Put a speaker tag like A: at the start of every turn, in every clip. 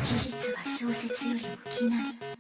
A: 事実は小説よりも奇なり。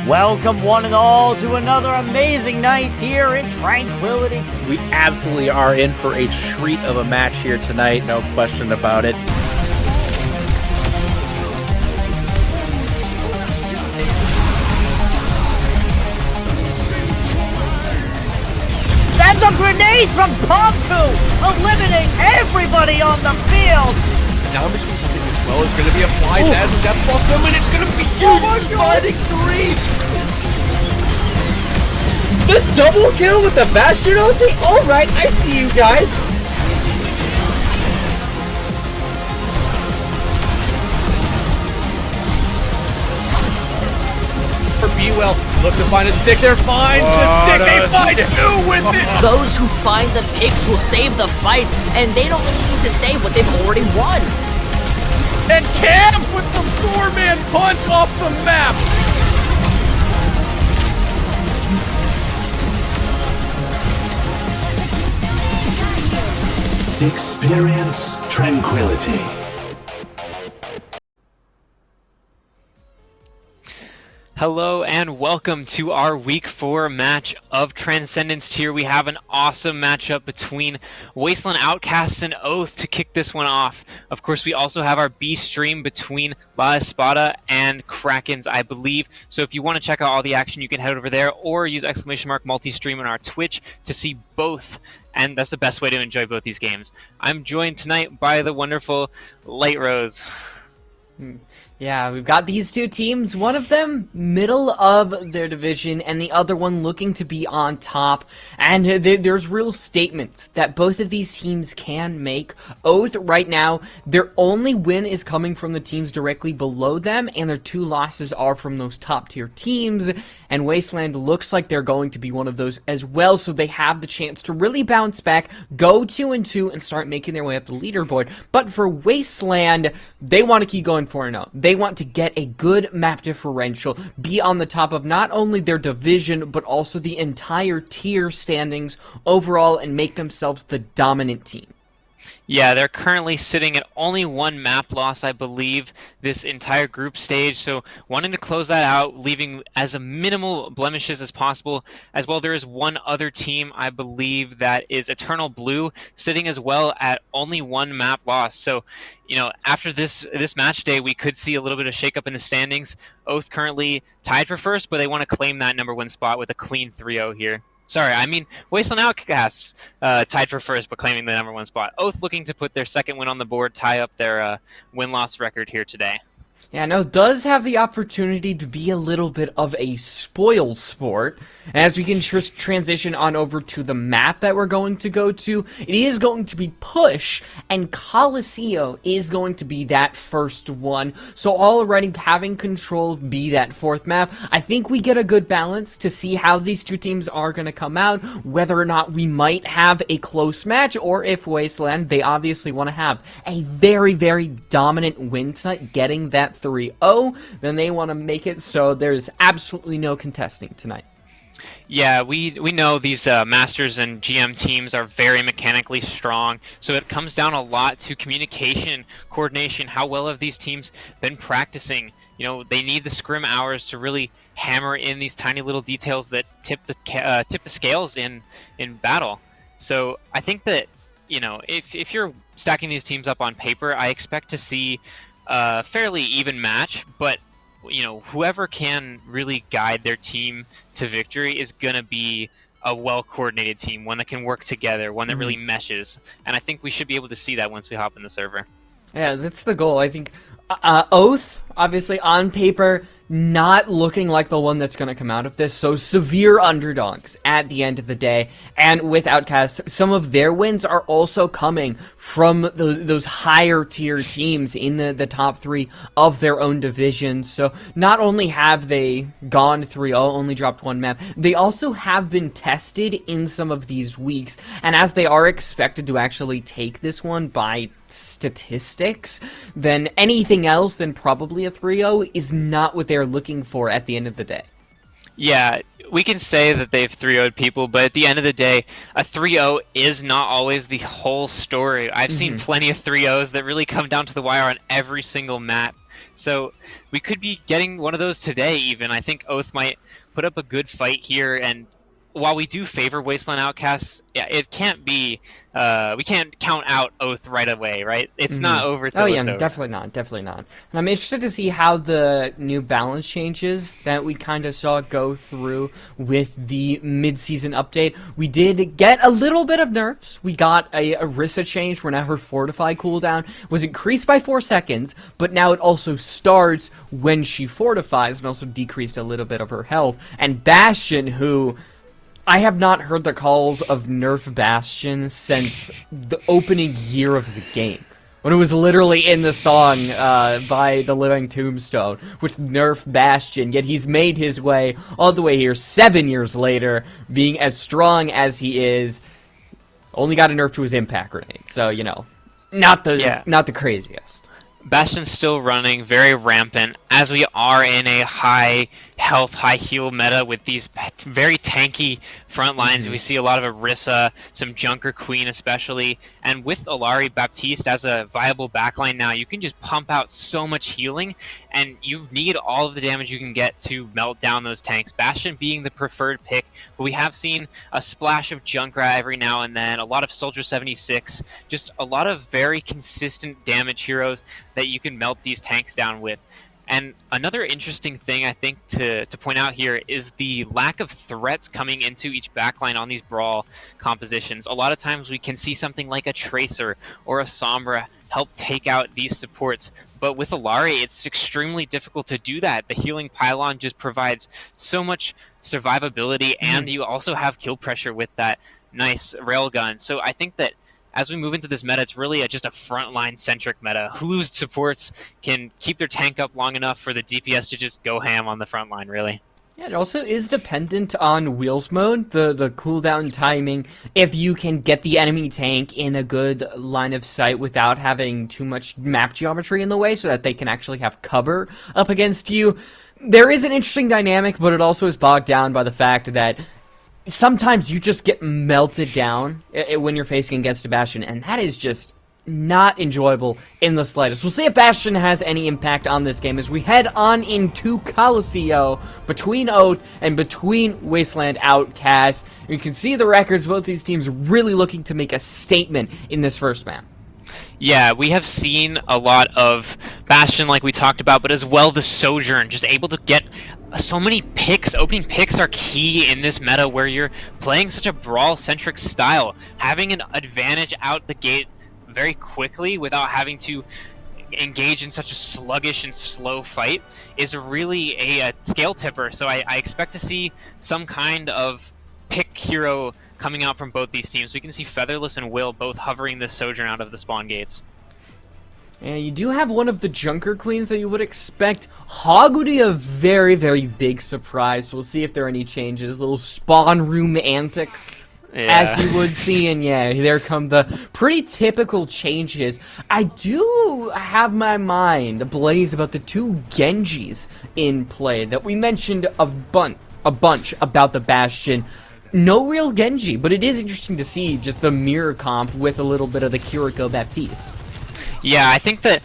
A: Welcome one and all to another amazing night here in Tranquility.
B: We absolutely are in for a treat of a match here tonight, no question about it.
A: And the grenade from Pomku, eliminating everybody on the field.
C: Now between something as well is going to be applied as a death block them, and it's going to be huge. Fighting three.
D: The double kill with the Bastion ulti? Alright, I see you guys.
C: For B-Well, look to find a stick there, finds the stick, they find two with it!
E: Those who find the picks will save the fight, and they don't really need to save what they've already won.
C: And Cam with the four-man punch off the map!
F: Experience tranquility.
G: Hello and welcome to our Week 4 match of Transcendence Tier. We have an awesome matchup between Wasteland, Outcasts, and Oath to kick this one off. Of course, we also have our B stream between La Espada and Krakens, I believe. So if you want to check out all the action, you can head over there or use !multi-stream on our Twitch to see both. And that's the best way to enjoy both these games. I'm joined tonight by the wonderful LiteRose.
D: Yeah, we've got these two teams, one of them middle of their division and the other one looking to be on top. And there's real statements that both of these teams can make. Oath right now, their only win is coming from the teams directly below them, and their two losses are from those top tier teams. And Wasteland looks like they're going to be one of those as well, so they have the chance to really bounce back, go 2-2, and start making their way up the leaderboard. But for Wasteland, they want to keep going 4-0. They want to get a good map differential, be on the top of not only their division, but also the entire tier standings overall, and make themselves the dominant team.
G: Yeah, they're currently sitting at only one map loss, I believe, this entire group stage. So wanting to close that out, leaving as a minimal blemishes as possible. As well, there is one other team, I believe, that is Eternal Blue, sitting as well at only one map loss. So, you know, after this match day, we could see a little bit of shakeup in the standings. Oath currently tied for first, but they want to claim that number one spot with a clean 3-0 here. Sorry, I mean Wasteland Outcasts tied for first, but claiming the number one spot. Oath looking to put their second win on the board, tie up their win-loss record here today.
D: Yeah, no, does have the opportunity to be a little bit of a spoil sport. And as we can transition on over to the map that we're going to go to, it is going to be Push, and Coliseo is going to be that first one. So already having control be that fourth map, I think we get a good balance to see how these two teams are going to come out, whether or not we might have a close match, or if Wasteland, they obviously want to have a very, very dominant win tonight, getting that 3-0, then they want to make it so there's absolutely no contesting tonight.
G: Yeah, we know these Masters and GM teams are very mechanically strong, so it comes down a lot to communication, coordination, how well have these teams been practicing. You know, they need the scrim hours to really hammer in these tiny little details that tip the scales in battle. So I think that, you know, if you're stacking these teams up on paper, I expect to see a fairly even match, but you know, whoever can really guide their team to victory is going to be a well-coordinated team, one that can work together, one that really meshes. And I think we should be able to see that once we hop in the server.
D: Yeah, that's the goal. I think Oath, obviously, on paper, not looking like the one that's going to come out of this. So severe underdogs at the end of the day. And with Outcasts, some of their wins are also coming from those higher tier teams in the top 3 of their own divisions. So not only have they gone 3-0, only dropped 1 map, they also have been tested in some of these weeks. And as they are expected to actually take this one by statistics, then anything else than probably a 3-0 is not what they're looking for at the end of the day.
G: Yeah, we can say that they've 3-0'd people, but at the end of the day, a 3-0 is not always the whole story. I've seen plenty of 3-0s that really come down to the wire on every single map. So we could be getting one of those today even. I think Oath might put up a good fight here, and while we do favor Wasteland Outcasts, yeah, it can't be, we can't count out Oath right away, right? It's not over till it's over.
D: Definitely not. And I'm interested to see how the new balance changes that we kind of saw go through with the mid-season update. We did get a little bit of nerfs. We got a Orisa change where now her Fortify cooldown was increased by 4 seconds, but now it also starts when she fortifies, and also decreased a little bit of her health. And Bastion, who I have not heard the calls of Nerf Bastion since the opening year of the game, when it was literally in the song by The Living Tombstone, with Nerf Bastion, yet he's made his way all the way here 7 years later, being as strong as he is, only got a nerf to his impact grenade, so, you know, not the craziest.
G: Bastion's still running very rampant, as we are in a high health, high heal meta with these very tanky front lines. We see a lot of Orisa, some Junker Queen especially, and with Alari Baptiste as a viable backline now, you can just pump out so much healing, and you need all of the damage you can get to melt down those tanks. Bastion being the preferred pick, but we have seen a splash of Junkrat every now and then, a lot of Soldier 76, just a lot of very consistent damage heroes that you can melt these tanks down with. And another interesting thing I think to point out here is the lack of threats coming into each backline on these brawl compositions. A lot of times we can see something like a Tracer or a Sombra help take out these supports, but with Alari it's extremely difficult to do that. The healing pylon just provides so much survivability, and you also have kill pressure with that nice railgun. So I think that as we move into this meta, it's really just a frontline-centric meta. Whose supports can keep their tank up long enough for the DPS to just go ham on the front line, really.
D: Yeah, it also is dependent on Wheels mode, the cooldown timing. If you can get the enemy tank in a good line of sight without having too much map geometry in the way so that they can actually have cover up against you, there is an interesting dynamic, but it also is bogged down by the fact that sometimes you just get melted down when you're facing against a Bastion, and that is just not enjoyable in the slightest. We'll see if Bastion has any impact on this game as we head on into Coliseum between Oath and between Wasteland Outcasts. You can see the records, both these teams really looking to make a statement in this first map.
G: Yeah, we have seen a lot of Bastion like we talked about, but as well the Sojourn, just able to get so many picks. Opening picks are key in this meta where you're playing such a brawl-centric style. Having an advantage out the gate very quickly without having to engage in such a sluggish and slow fight is really a scale tipper. So I expect to see some kind of pick hero coming out from both these teams. We can see Featherless and Will both hovering this Sojourn out of the spawn gates.
D: And you do have one of the Junker Queens that you would expect. Hog would be a very, very big surprise. So we'll see if there are any changes. Little spawn room antics, as you would see. And yeah, there come the pretty typical changes. I do have my mind ablaze about the 2 Genjis in play that we mentioned a bunch about the Bastion. No real Genji, but it is interesting to see just the mirror comp with a little bit of the Kiriko Baptiste.
G: Yeah, I think that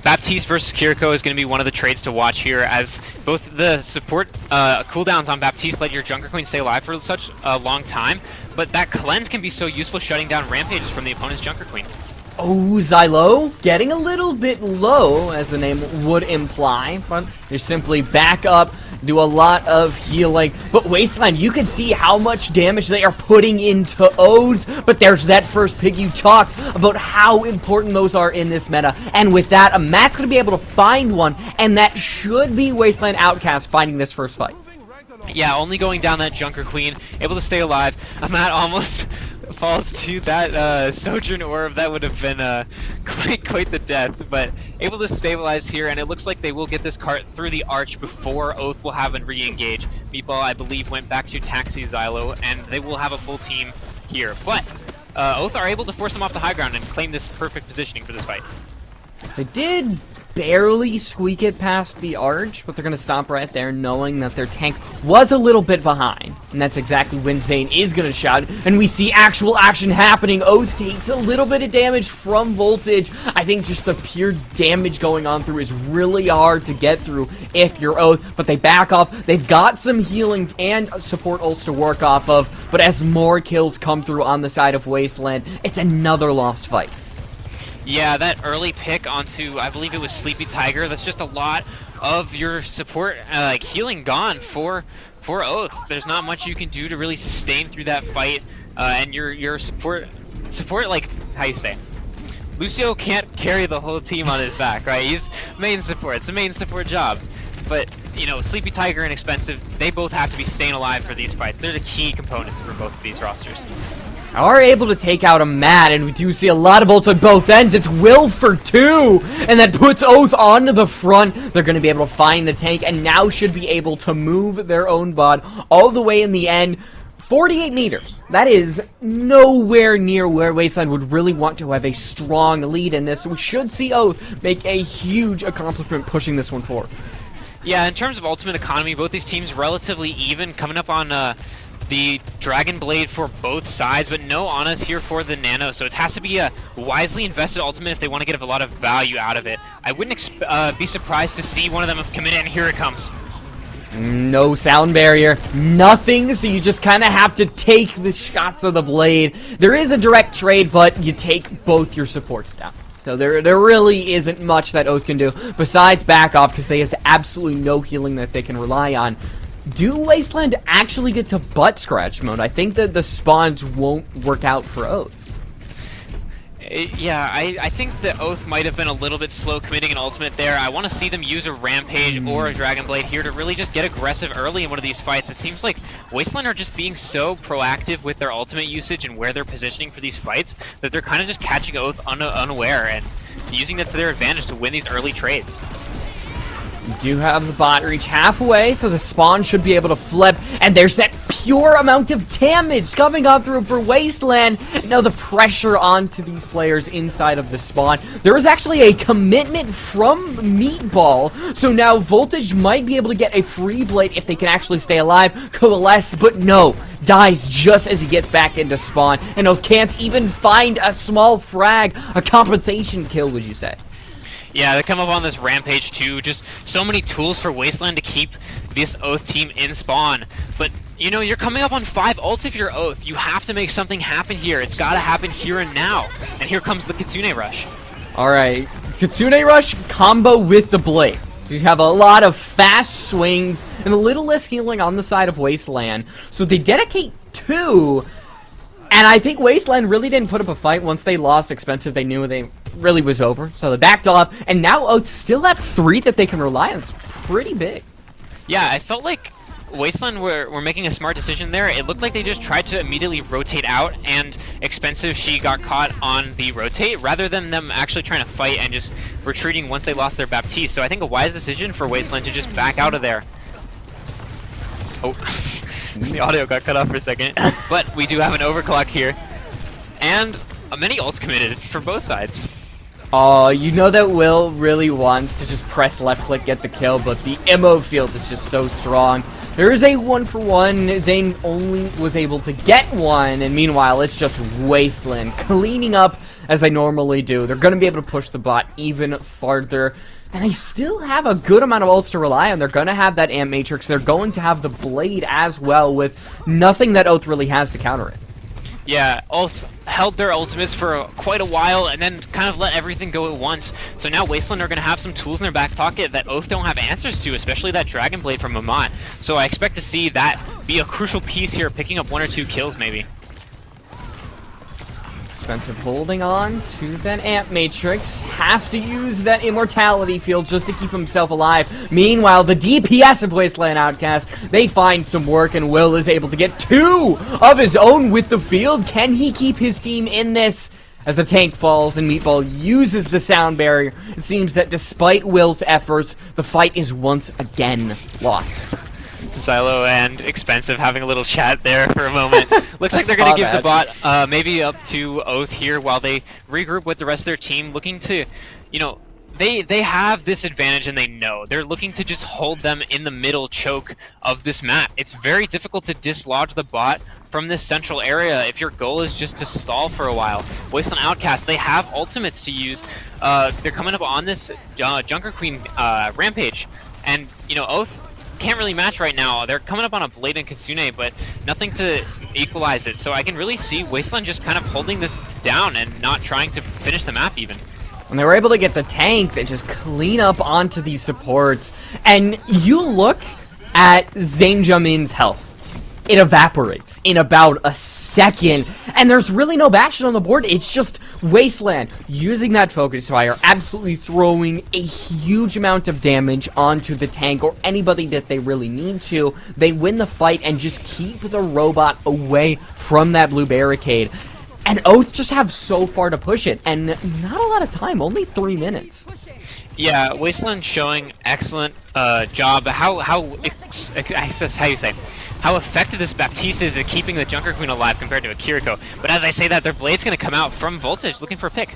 G: Baptiste versus Kiriko is going to be one of the trades to watch here, as both the support cooldowns on Baptiste let your Junker Queen stay alive for such a long time, but that cleanse can be so useful shutting down rampages from the opponent's Junker Queen.
D: Oh, Xylo getting a little bit low, as the name would imply, but they simply back up, do a lot of healing. But Wasteland, you can see how much damage they are putting into Oath, but there's that first pick. You talked about how important those are in this meta, and with that, Matt's going to be able to find one, and that should be Wasteland Outcast finding this first fight.
G: Yeah, only going down that Junker Queen, able to stay alive. Matt almost falls to that Sojourn Orb. That would have been quite the death, but able to stabilize here, and it looks like they will get this cart through the arch before Oath will have a re-engage. Meatball, I believe, went back to Taxi Xylo, and they will have a full team here, but Oath are able to force them off the high ground and claim this perfect positioning for this fight.
D: They did barely squeak it past the arch, but they're going to stop right there, knowing that their tank was a little bit behind. And that's exactly when Zane is going to shout, and we see actual action happening. Oath takes a little bit of damage from Voltage. I think just the pure damage going on through is really hard to get through if you're Oath, but they back up. They've got some healing and support ults to work off of, but as more kills come through on the side of Wasteland, it's another lost fight.
G: Yeah, that early pick onto, I believe it was Sleepy Tiger, that's just a lot of your support like healing gone for Oath. There's not much you can do to really sustain through that fight, and your support, like, how you say, Lucio can't carry the whole team on his back, right? He's main support, it's a main support job. But, you know, Sleepy Tiger and Expensive, they both have to be staying alive for these fights. They're the key components for both of these rosters.
D: Are able to take out a Matt, and we do see a lot of ults on both ends. It's Will for 2, and that puts Oath onto the front. They're going to be able to find the tank, and now should be able to move their own bod all the way in the end. 48 meters. That is nowhere near where Wasteland would really want to have a strong lead in this. So we should see Oath make a huge accomplishment pushing this one forward.
G: Yeah, in terms of ultimate economy, both these teams relatively even, coming up on the Dragon Blade for both sides, but no Ana's here for the Nano, so it has to be a wisely invested ultimate if they want to get a lot of value out of it. I wouldn't be surprised to see one of them commit it, and here it comes.
D: No sound barrier, nothing, so you just kind of have to take the shots of the blade. There is a direct trade, but you take both your supports down. So there really isn't much that Oath can do besides back off, because they have absolutely no healing that they can rely on. Do Wasteland actually get to butt scratch mode? I think that the spawns won't work out for Oath.
G: Yeah, I think that Oath might have been a little bit slow committing an ultimate there. I want to see them use a Rampage or a Dragon Blade here to really just get aggressive early in one of these fights. It seems like Wasteland are just being so proactive with their ultimate usage and where they're positioning for these fights that they're kind of just catching Oath unaware and using that to their advantage to win these early trades.
D: You do have the bot reach halfway, so the spawn should be able to flip, and there's that pure amount of damage coming up through for Wasteland. Now the pressure onto these players inside of the spawn. There is actually a commitment from Meatball, so now Voltage might be able to get a free blade if they can actually stay alive. Coalesce, but no, dies just as he gets back into spawn, and Oath can't even find a small frag, a compensation kill, would you say?
G: Yeah, they come up on this Rampage too. Just so many tools for Wasteland to keep this Oath team in spawn. But, you know, you're coming up on 5 ults if you're Oath. You have to make something happen here. It's got to happen here and now. And here comes the Kitsune Rush.
D: Alright, Kitsune Rush combo with the Blade. So you have a lot of fast swings and a little less healing on the side of Wasteland. So they dedicate 2. And I think Wasteland really didn't put up a fight. Once they lost Expensive, they knew they really was over. So they backed off, and now Oath still have 3 that they can rely on. It's pretty big.
G: Yeah, I felt like Wasteland were making a smart decision there. It looked like they just tried to immediately rotate out, and Expensive, she got caught on the rotate, rather than them actually trying to fight and just retreating once they lost their Baptiste. So I think a wise decision for Wasteland to just back out of there. Oh, the audio got cut off for a second. But we do have an overclock here. And many ults committed for both sides.
D: Oh, you know that Will really wants to just press left click, get the kill, but the MO field is just so strong. There is a 1-for-1. Zane only was able to get one, and meanwhile, it's just Wasteland cleaning up as they normally do. They're going to be able to push the bot even farther. And they still have a good amount of ults to rely on. They're going to have that Amp Matrix. They're going to have the Blade as well, with nothing that Oath really has to counter it.
G: Yeah, Oath held their ultimates for quite a while and then kind of let everything go at once. So now Wasteland are going to have some tools in their back pocket that Oath don't have answers to, especially that Dragon Blade from Mamat. So I expect to see that be a crucial piece here, picking up 1 or 2 kills maybe.
D: Expensive holding on to that Amp Matrix. Has to use that Immortality Field just to keep himself alive. Meanwhile, the DPS of Wasteland Outcast, they find some work, and Will is able to get 2 of his own with the field. Can he keep his team in this? As the tank falls and Meatball uses the sound barrier, it seems that despite Will's efforts, the fight is once again lost.
G: Xylo and Expensive having a little chat there for a moment. Looks like they're going to give the bot maybe up to Oath here while they regroup with the rest of their team, looking to, you know, they have this advantage and they know. They're looking to just hold them in the middle choke of this map. It's very difficult to dislodge the bot from this central area if your goal is just to stall for a while. Wasteland Outcast, they have ultimates to use. They're coming up on this Junker Queen rampage, and, you know, Oath can't really match right now. They're coming up on a Blade and Kitsune, but nothing to equalize it. So I can really see Wasteland just kind of holding this down and not trying to finish the map even.
D: And they were able to get the tank that just clean up onto these supports. And you look at Zanejamin's health. It evaporates in about a second, and there's really no Bastion on the board. It's just Wasteland using that focus fire, absolutely throwing a huge amount of damage onto the tank or anybody that they really need to. They win the fight and just keep the robot away from that blue barricade. And Oath just have so far to push it, and not a lot of time, only 3 minutes.
G: Yeah, Wasteland showing excellent job. How effective this Baptiste is at keeping the Junker Queen alive compared to a Kiriko. But as I say that, their Blade's going to come out from Voltage looking for a pick.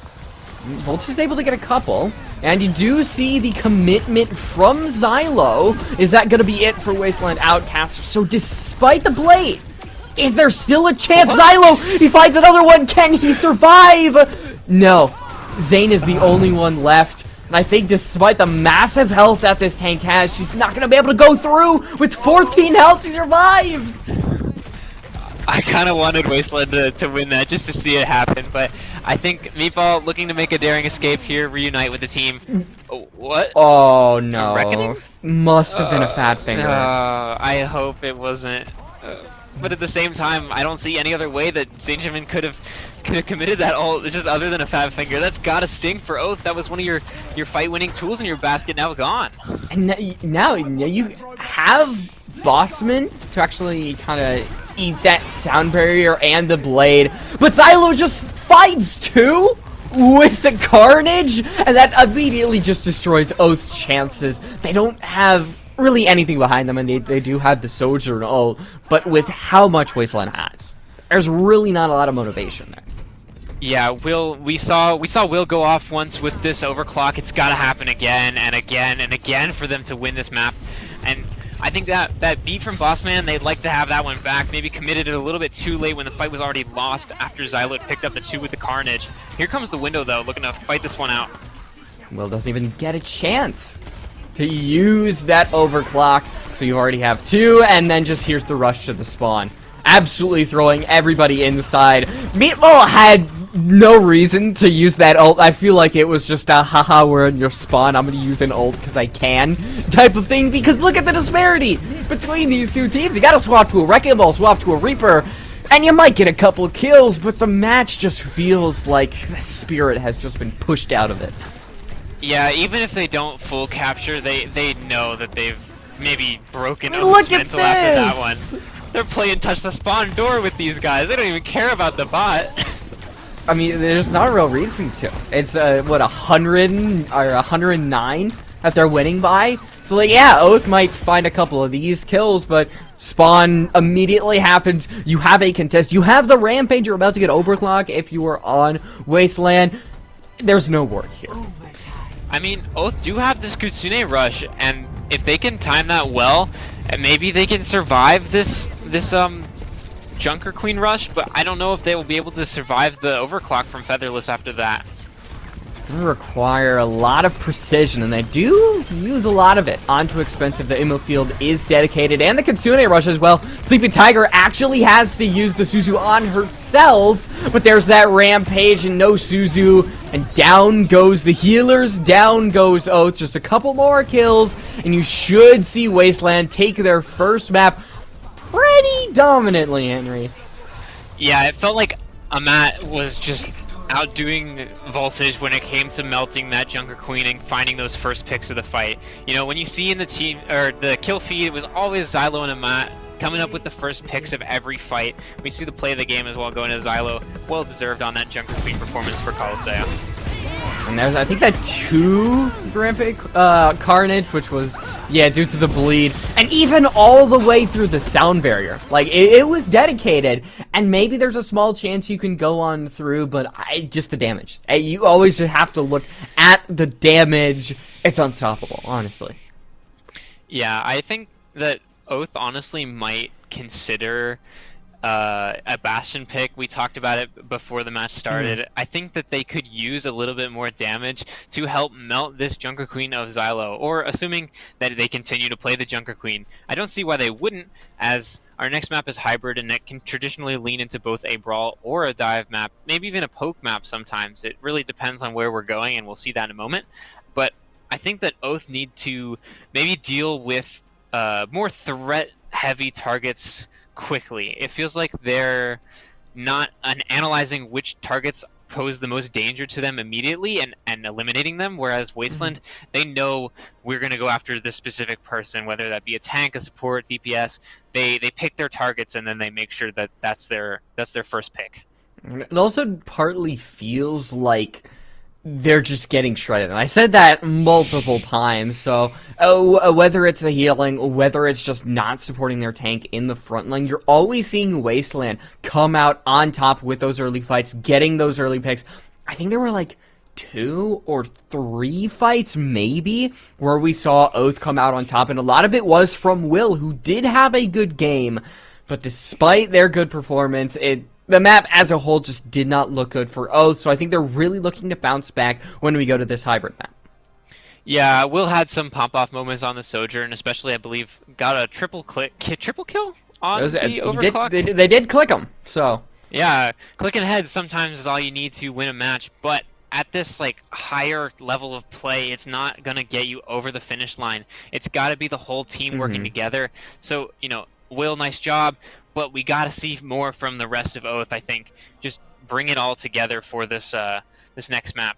D: Voltage is able to get a couple, and you do see the commitment from Xylo. Is that going to be it for Wasteland Outcast? So despite the Blade, is there still a chance? Xylo, he finds another one. Can he survive? No. Zane is the only one left. And I think despite the massive health that this tank has, she's not going to be able to go through. With 14 health, she survives.
G: I kind of wanted Wasteland to win that just to see it happen, but I think Meatball looking to make a daring escape here, reunite with the team. Oh, what?
D: Oh, no.
G: Reckoning?
D: Must have been a fat finger.
G: I hope it wasn't. But at the same time, I don't see any other way that Zanejamin could have committed that all just other than a fat finger. That's gotta sting for Oath. That was one of your fight-winning tools in your basket, now gone.
D: And now you have Bossman to actually kind of eat that sound barrier and the Blade, but Xylo just fights too with the Carnage, and that immediately just destroys Oath's chances. They don't have really anything behind them, and they do have the Soldier and all, but with how much Wasteland has, there's really not a lot of motivation there.
G: Yeah, we saw Will go off once with this overclock. It's got to happen again and again and again for them to win this map. And I think that beat from Bossman, they'd like to have that one back. Maybe committed it a little bit too late when the fight was already lost after Xylo had picked up the 2 with the Carnage. Here comes the window though, looking to fight this one out.
D: Will doesn't even get a chance to use that overclock. So you already have 2, and then just here's the rush to the spawn. Absolutely throwing everybody inside. Meatball had no reason to use that ult. I feel like it was just a haha, we're in your spawn, I'm gonna use an ult because I can type of thing, because look at the disparity between these two teams. You gotta swap to a Wrecking Ball, swap to a Reaper, and you might get a couple kills, but the match just feels like the spirit has just been pushed out of it.
G: Yeah, even if they don't full capture, they know that they've maybe broken Oath's mental after that one. They're playing touch the spawn door with these guys. They don't even care about the bot.
D: I mean, there's not a real reason to. It's what, 100 or 109 that they're winning by. So like, yeah, Oath might find a couple of these kills, but spawn immediately happens. You have a contest. You have the rampage. You're about to get overclock if you are on Wasteland. There's no work here.
G: I mean, Oath do have this Kitsune rush, and if they can time that well, and maybe they can survive this Junker Queen rush, but I don't know if they will be able to survive the overclock from Featherless after that.
D: It's going to require a lot of precision, and they do use a lot of it. On too expensive, the ammo field is dedicated, and the Kitsune rush as well. Sleeping Tiger actually has to use the Suzu on herself, but there's that rampage and no Suzu, and down goes the healers, down goes Oath. Just a couple more kills, and you should see Wasteland take their first map pretty dominantly, Henry.
G: Yeah, it felt like Amat was just outdoing Voltage when it came to melting that Junker Queen and finding those first picks of the fight. You know, when you see in the team or the kill feed, it was always Xylo and Amat coming up with the first picks of every fight. We see the play of the game as well going to Xylo. Well deserved on that Junker Queen performance for Caliseo.
D: And there's, I think, that 2 Rampage Carnage, which was, yeah, due to the bleed. And even all the way through the sound barrier. Like, it was dedicated. And maybe there's a small chance you can go on through, but just the damage. You always have to look at the damage. It's unstoppable, honestly.
G: Yeah, I think that Oath honestly might consider a Bastion pick. We talked about it before the match started. I think that they could use a little bit more damage to help melt this Junker Queen of Xylo, or assuming that they continue to play the Junker Queen. I don't see why they wouldn't, as our next map is hybrid and it can traditionally lean into both a brawl or a dive map, maybe even a poke map sometimes. It really depends on where we're going, and we'll see that in a moment. But I think that Oath need to maybe deal with more threat-heavy targets quickly. It feels like they're not analyzing which targets pose the most danger to them immediately and eliminating them, whereas Wasteland, they know we're going to go after this specific person, whether that be a tank, a support, DPS. They pick their targets, and then they make sure that that's their first pick.
D: It also partly feels like they're just getting shredded. And I said that multiple times, so whether it's the healing, whether it's just not supporting their tank in the front line, you're always seeing Wasteland come out on top with those early fights, getting those early picks. I think there were like 2 or 3 fights, maybe, where we saw Oath come out on top, and a lot of it was from Will, who did have a good game, but despite their good performance, the map as a whole just did not look good for Oath, so I think they're really looking to bounce back when we go to this hybrid map.
G: Yeah, Will had some pop-off moments on the Sojourn, especially, I believe, got a triple kill on the overclock.
D: They did click them, so.
G: Yeah, clicking ahead sometimes is all you need to win a match, but at this like higher level of play, it's not going to get you over the finish line. It's got to be the whole team working together. So, you know, Will, nice job. But we got to see more from the rest of Oath, I think. Just bring it all together for this this next map.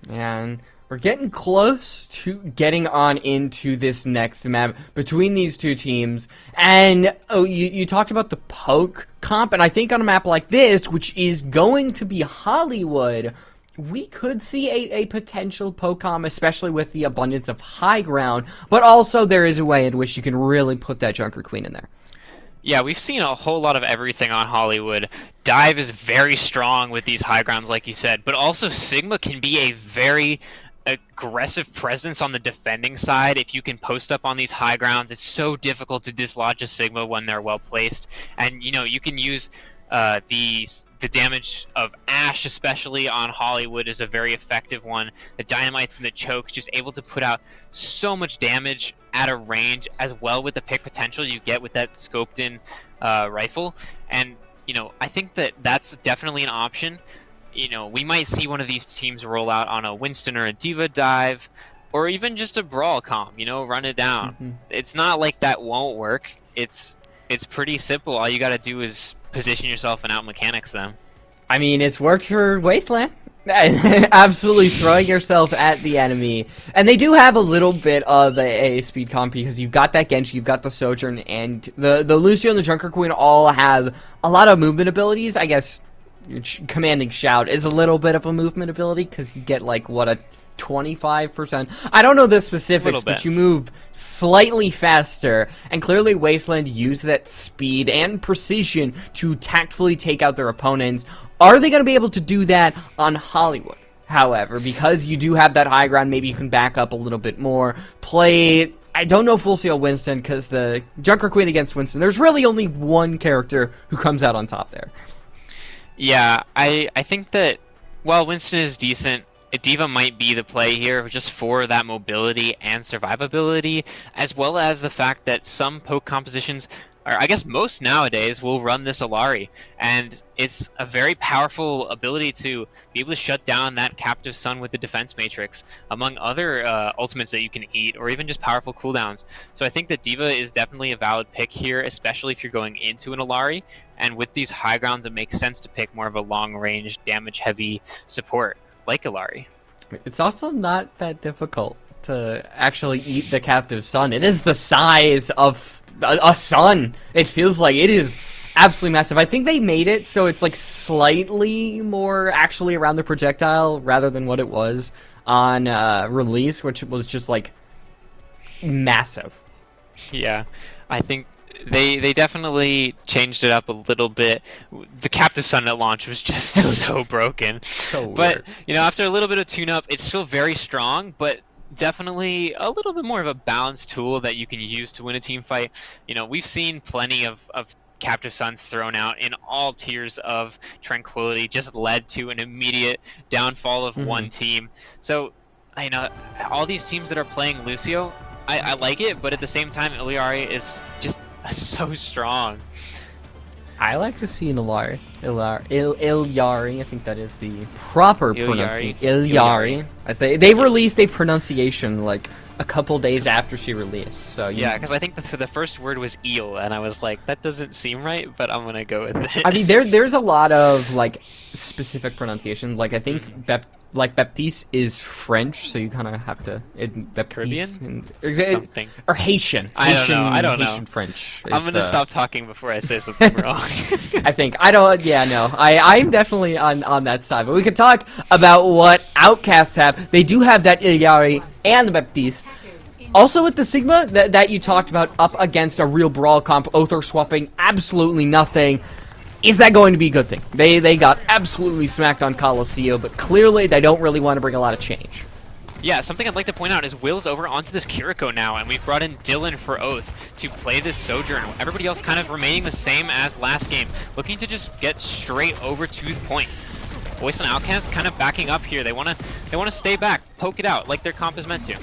D: And we're getting close to getting on into this next map between these two teams. And you talked about the poke comp, and I think on a map like this, which is going to be Hollywood, we could see a potential poke comp, especially with the abundance of high ground. But also there is a way in which you can really put that Junker Queen in there.
G: Yeah, we've seen a whole lot of everything on Hollywood. Dive is very strong with these high grounds, like you said, but also Sigma can be a very aggressive presence on the defending side. If you can post up on these high grounds, it's so difficult to dislodge a Sigma when they're well placed. And, you know, you can use the damage of Ash, especially on Hollywood, is a very effective one. The Dynamites and the Chokes just able to put out so much damage at a range, as well with the pick potential you get with that scoped in rifle. And, you know, I think that that's definitely an option. You know, we might see one of these teams roll out on a Winston or a Diva dive, or even just a brawl comp, you know, run it down. It's not like that won't work. It's pretty simple. All you got to do is position yourself and out mechanics them.
D: I mean, it's worked for Wasteland. Absolutely throwing yourself at the enemy. And they do have a little bit of a speed comp, because you've got that Genji, you've got the Sojourn, and the Lucio and the Junker Queen all have a lot of movement abilities. I guess Commanding Shout is a little bit of a movement ability, because you get like, what, a 25%. I don't know the specifics, but you move slightly faster, and clearly Wasteland used that speed and precision to tactfully take out their opponents. Are they going to be able to do that on Hollywood? However, because you do have that high ground, maybe you can back up a little bit more, play I don't know if we'll see a Winston, because the Junker Queen against Winston, there's really only one character who comes out on top there.
G: Yeah, I think that while Winston is decent, D.Va might be the play here just for that mobility and survivability, as well as the fact that some poke compositions, or I guess most nowadays, will run this Illari, and it's a very powerful ability to be able to shut down that Captive Sun with the Defense Matrix, among other ultimates that you can eat, or even just powerful cooldowns. So I think that D.Va is definitely a valid pick here, especially if you're going into an Illari, and with these high grounds it makes sense to pick more of a long-range, damage-heavy support, like Illari.
D: It's also not that difficult to actually eat the Captive Sun. It is the size of a sun. It feels like it is absolutely massive. I think they made it so it's like slightly more actually around the projectile rather than what it was on release, which was just like massive.
G: Yeah, I think they definitely changed it up a little bit. The Captive Sun at launch was just so broken.
D: So weird.
G: But, you know, after a little bit of tune-up, it's still very strong, but definitely a little bit more of a balanced tool that you can use to win a team fight. You know, we've seen plenty of Captive Suns thrown out in all tiers of Tranquility, just led to an immediate downfall of one team. So, you know, all these teams that are playing Lucio, I like it, but at the same time, Illari is just so strong.
D: I like to see an Illari, I think that is the proper pronunciation. Illari. As they released a pronunciation like a couple days after she released. So
G: yeah, because I think the first word was eel, and I was like, that doesn't seem right, but I'm gonna go with it.
D: I mean, there's a lot of like specific pronunciation. Like I think Baptiste is French, so you kind of have to
G: Caribbean
D: something or Haitian.
G: I don't know.
D: Haitian French.
G: I'm gonna stop talking before I say something wrong.
D: I think I'm definitely on that side. But we could talk about what Outcasts have. They do have that Illari and the Baptiste. Also with the Sigma that you talked about up against a real brawl comp, Oath are swapping absolutely nothing. Is that going to be a good thing? They got absolutely smacked on Colosseo, but clearly they don't really want to bring a lot of change.
G: Yeah, something I'd like to point out is Will's over onto this Kiriko now, and we've brought in Dylan for Oath to play this Sojourn. Everybody else kind of remaining the same as last game, looking to just get straight over to the point. Wasteland Outcasts kind of backing up here. They wanna stay back, poke it out like their comp is meant to.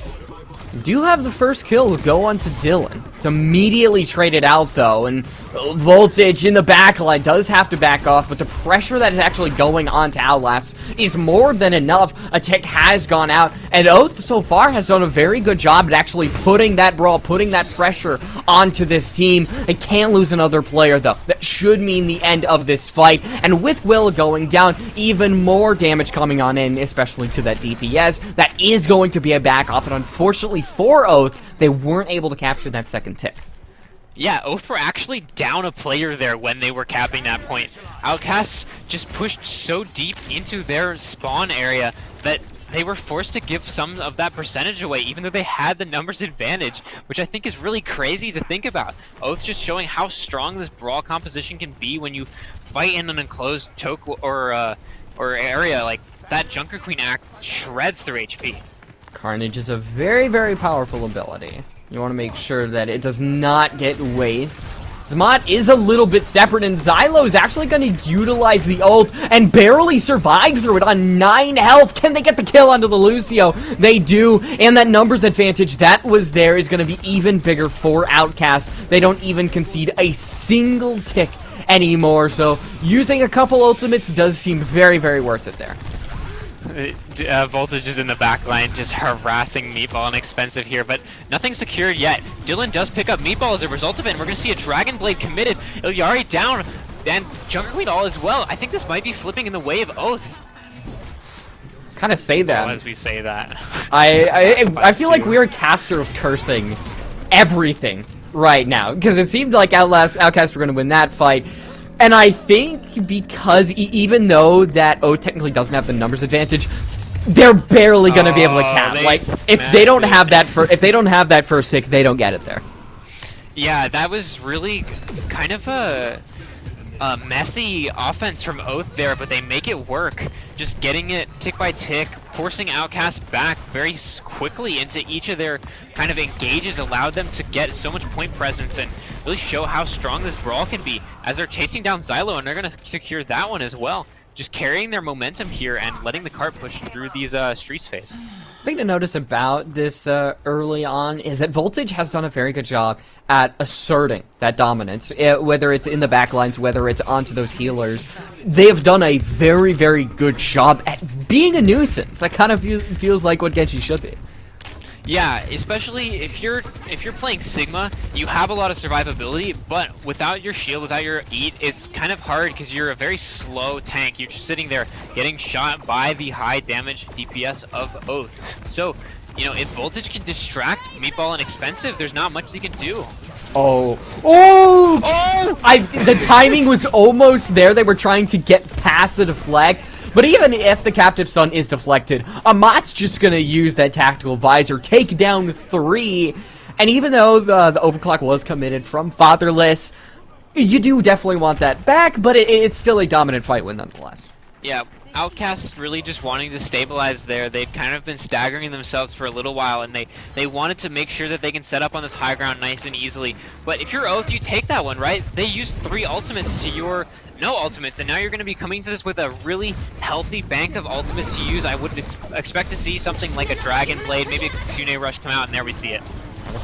D: Do have the first kill go on to Dylan. It's immediately traded out though, and Voltage in the backline does have to back off, but the pressure that is actually going on to Outlast is more than enough. A tick has gone out, and Oath so far has done a very good job at actually putting that brawl, putting that pressure onto this team. They can't lose another player though. That should mean the end of this fight, and with Will going down, even more damage coming on in, especially to that DPS. That is going to be a back off, and unfortunately for Oath, they weren't able to capture that second tick.
G: Yeah, Oath were actually down a player there when they were capping that point. Outcasts just pushed so deep into their spawn area that they were forced to give some of that percentage away, even though they had the numbers advantage, which I think is really crazy to think about. Oath just showing how strong this brawl composition can be when you fight in an enclosed choke or area. Like, that Junker Queen act shreds through HP.
D: Carnage is a very, very powerful ability. You want to make sure that it does not get waste. Zmot is a little bit separate, and Xylo is actually going to utilize the ult and barely survive through it on 9 health. Can they get the kill onto the Lucio? They do, and that numbers advantage that was there is going to be even bigger for Outcasts. They don't even concede a single tick anymore, so using a couple ultimates does seem very, very worth it there.
G: Voltage is in the back line, just harassing Meatball and Expensive here, but nothing secured yet. Dylan does pick up Meatball as a result of it, and we're going to see a Dragon Blade committed. Illari down, and Junker Queen all as well. I think this might be flipping in the way of Oath.
D: Kind of say that.
G: As we say that.
D: I feel like we're casters cursing everything right now, because it seemed like Outcasts were going to win that fight. And I think because even though that Oath technically doesn't have the numbers advantage, they're barely going to be able to cap. Like if they don't have that first tick, they don't get it there.
G: Yeah, that was really kind of a messy offense from Oath there, but they make it work. Just getting it tick by tick, forcing Outcasts back very quickly into each of their kind of engages, allowed them to get so much point presence and really show how strong this brawl can be as they're chasing down Xylo, and they're going to secure that one as well. Just carrying their momentum here and letting the cart push through these streets phase.
D: Thing to notice about this early on is that Voltage has done a very good job at asserting that dominance, whether it's in the backlines, whether it's onto those healers. They have done a very, very good job at being a nuisance. That kind of feels like what Genji should be.
G: Yeah, especially if you're playing Sigma, you have a lot of survivability, but without your shield, without your eat, it's kind of hard because you're a very slow tank. You're just sitting there getting shot by the high damage DPS of Oath. So, you know, if Voltage can distract Meatball and Expensive, there's not much they can do.
D: Oh! The timing was almost there. They were trying to get past the deflect. But even if the Captive Sun is deflected, Amat's just going to use that Tactical Visor, take down 3, and even though the overclock was committed from Fatherless, you do definitely want that back, but it's still a dominant fight win nonetheless.
G: Yeah, Outcasts really just wanting to stabilize there. They've kind of been staggering themselves for a little while, and they wanted to make sure that they can set up on this high ground nice and easily. But if you're Oath, you take that one, right? They used 3 ultimates to your no ultimates, and now you're going to be coming to this with a really healthy bank of ultimates to use. I would expect to see something like a Dragon Blade, maybe a Kitsune Rush come out, and there we see it.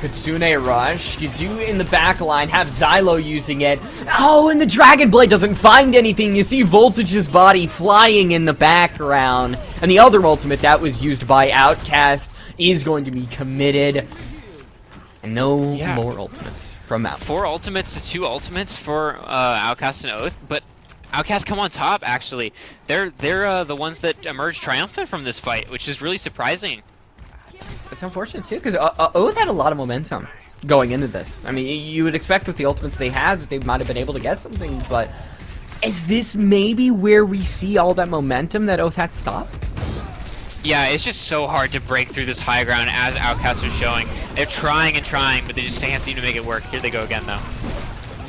D: Kitsune Rush, you do in the back line, have Xylo using it. Oh, and the Dragon Blade doesn't find anything. You see Voltage's body flying in the background. And the other ultimate that was used by Outcast is going to be committed. And no more ultimates from Outcast. 4 ultimates to 2 ultimates for Outcast and Oath, but Outcast come on top, actually. They're the ones that emerged triumphant from this fight, which is really surprising. It's unfortunate too, because Oath had a lot of momentum going into this. I mean, you would expect with the ultimates they had that they might have been able to get something, but is this maybe where we see all that momentum that Oath had to stop?
G: Yeah, it's just so hard to break through this high ground as Outcasts are showing. They're trying and trying, but they just can't seem to make it work. Here they go again, though.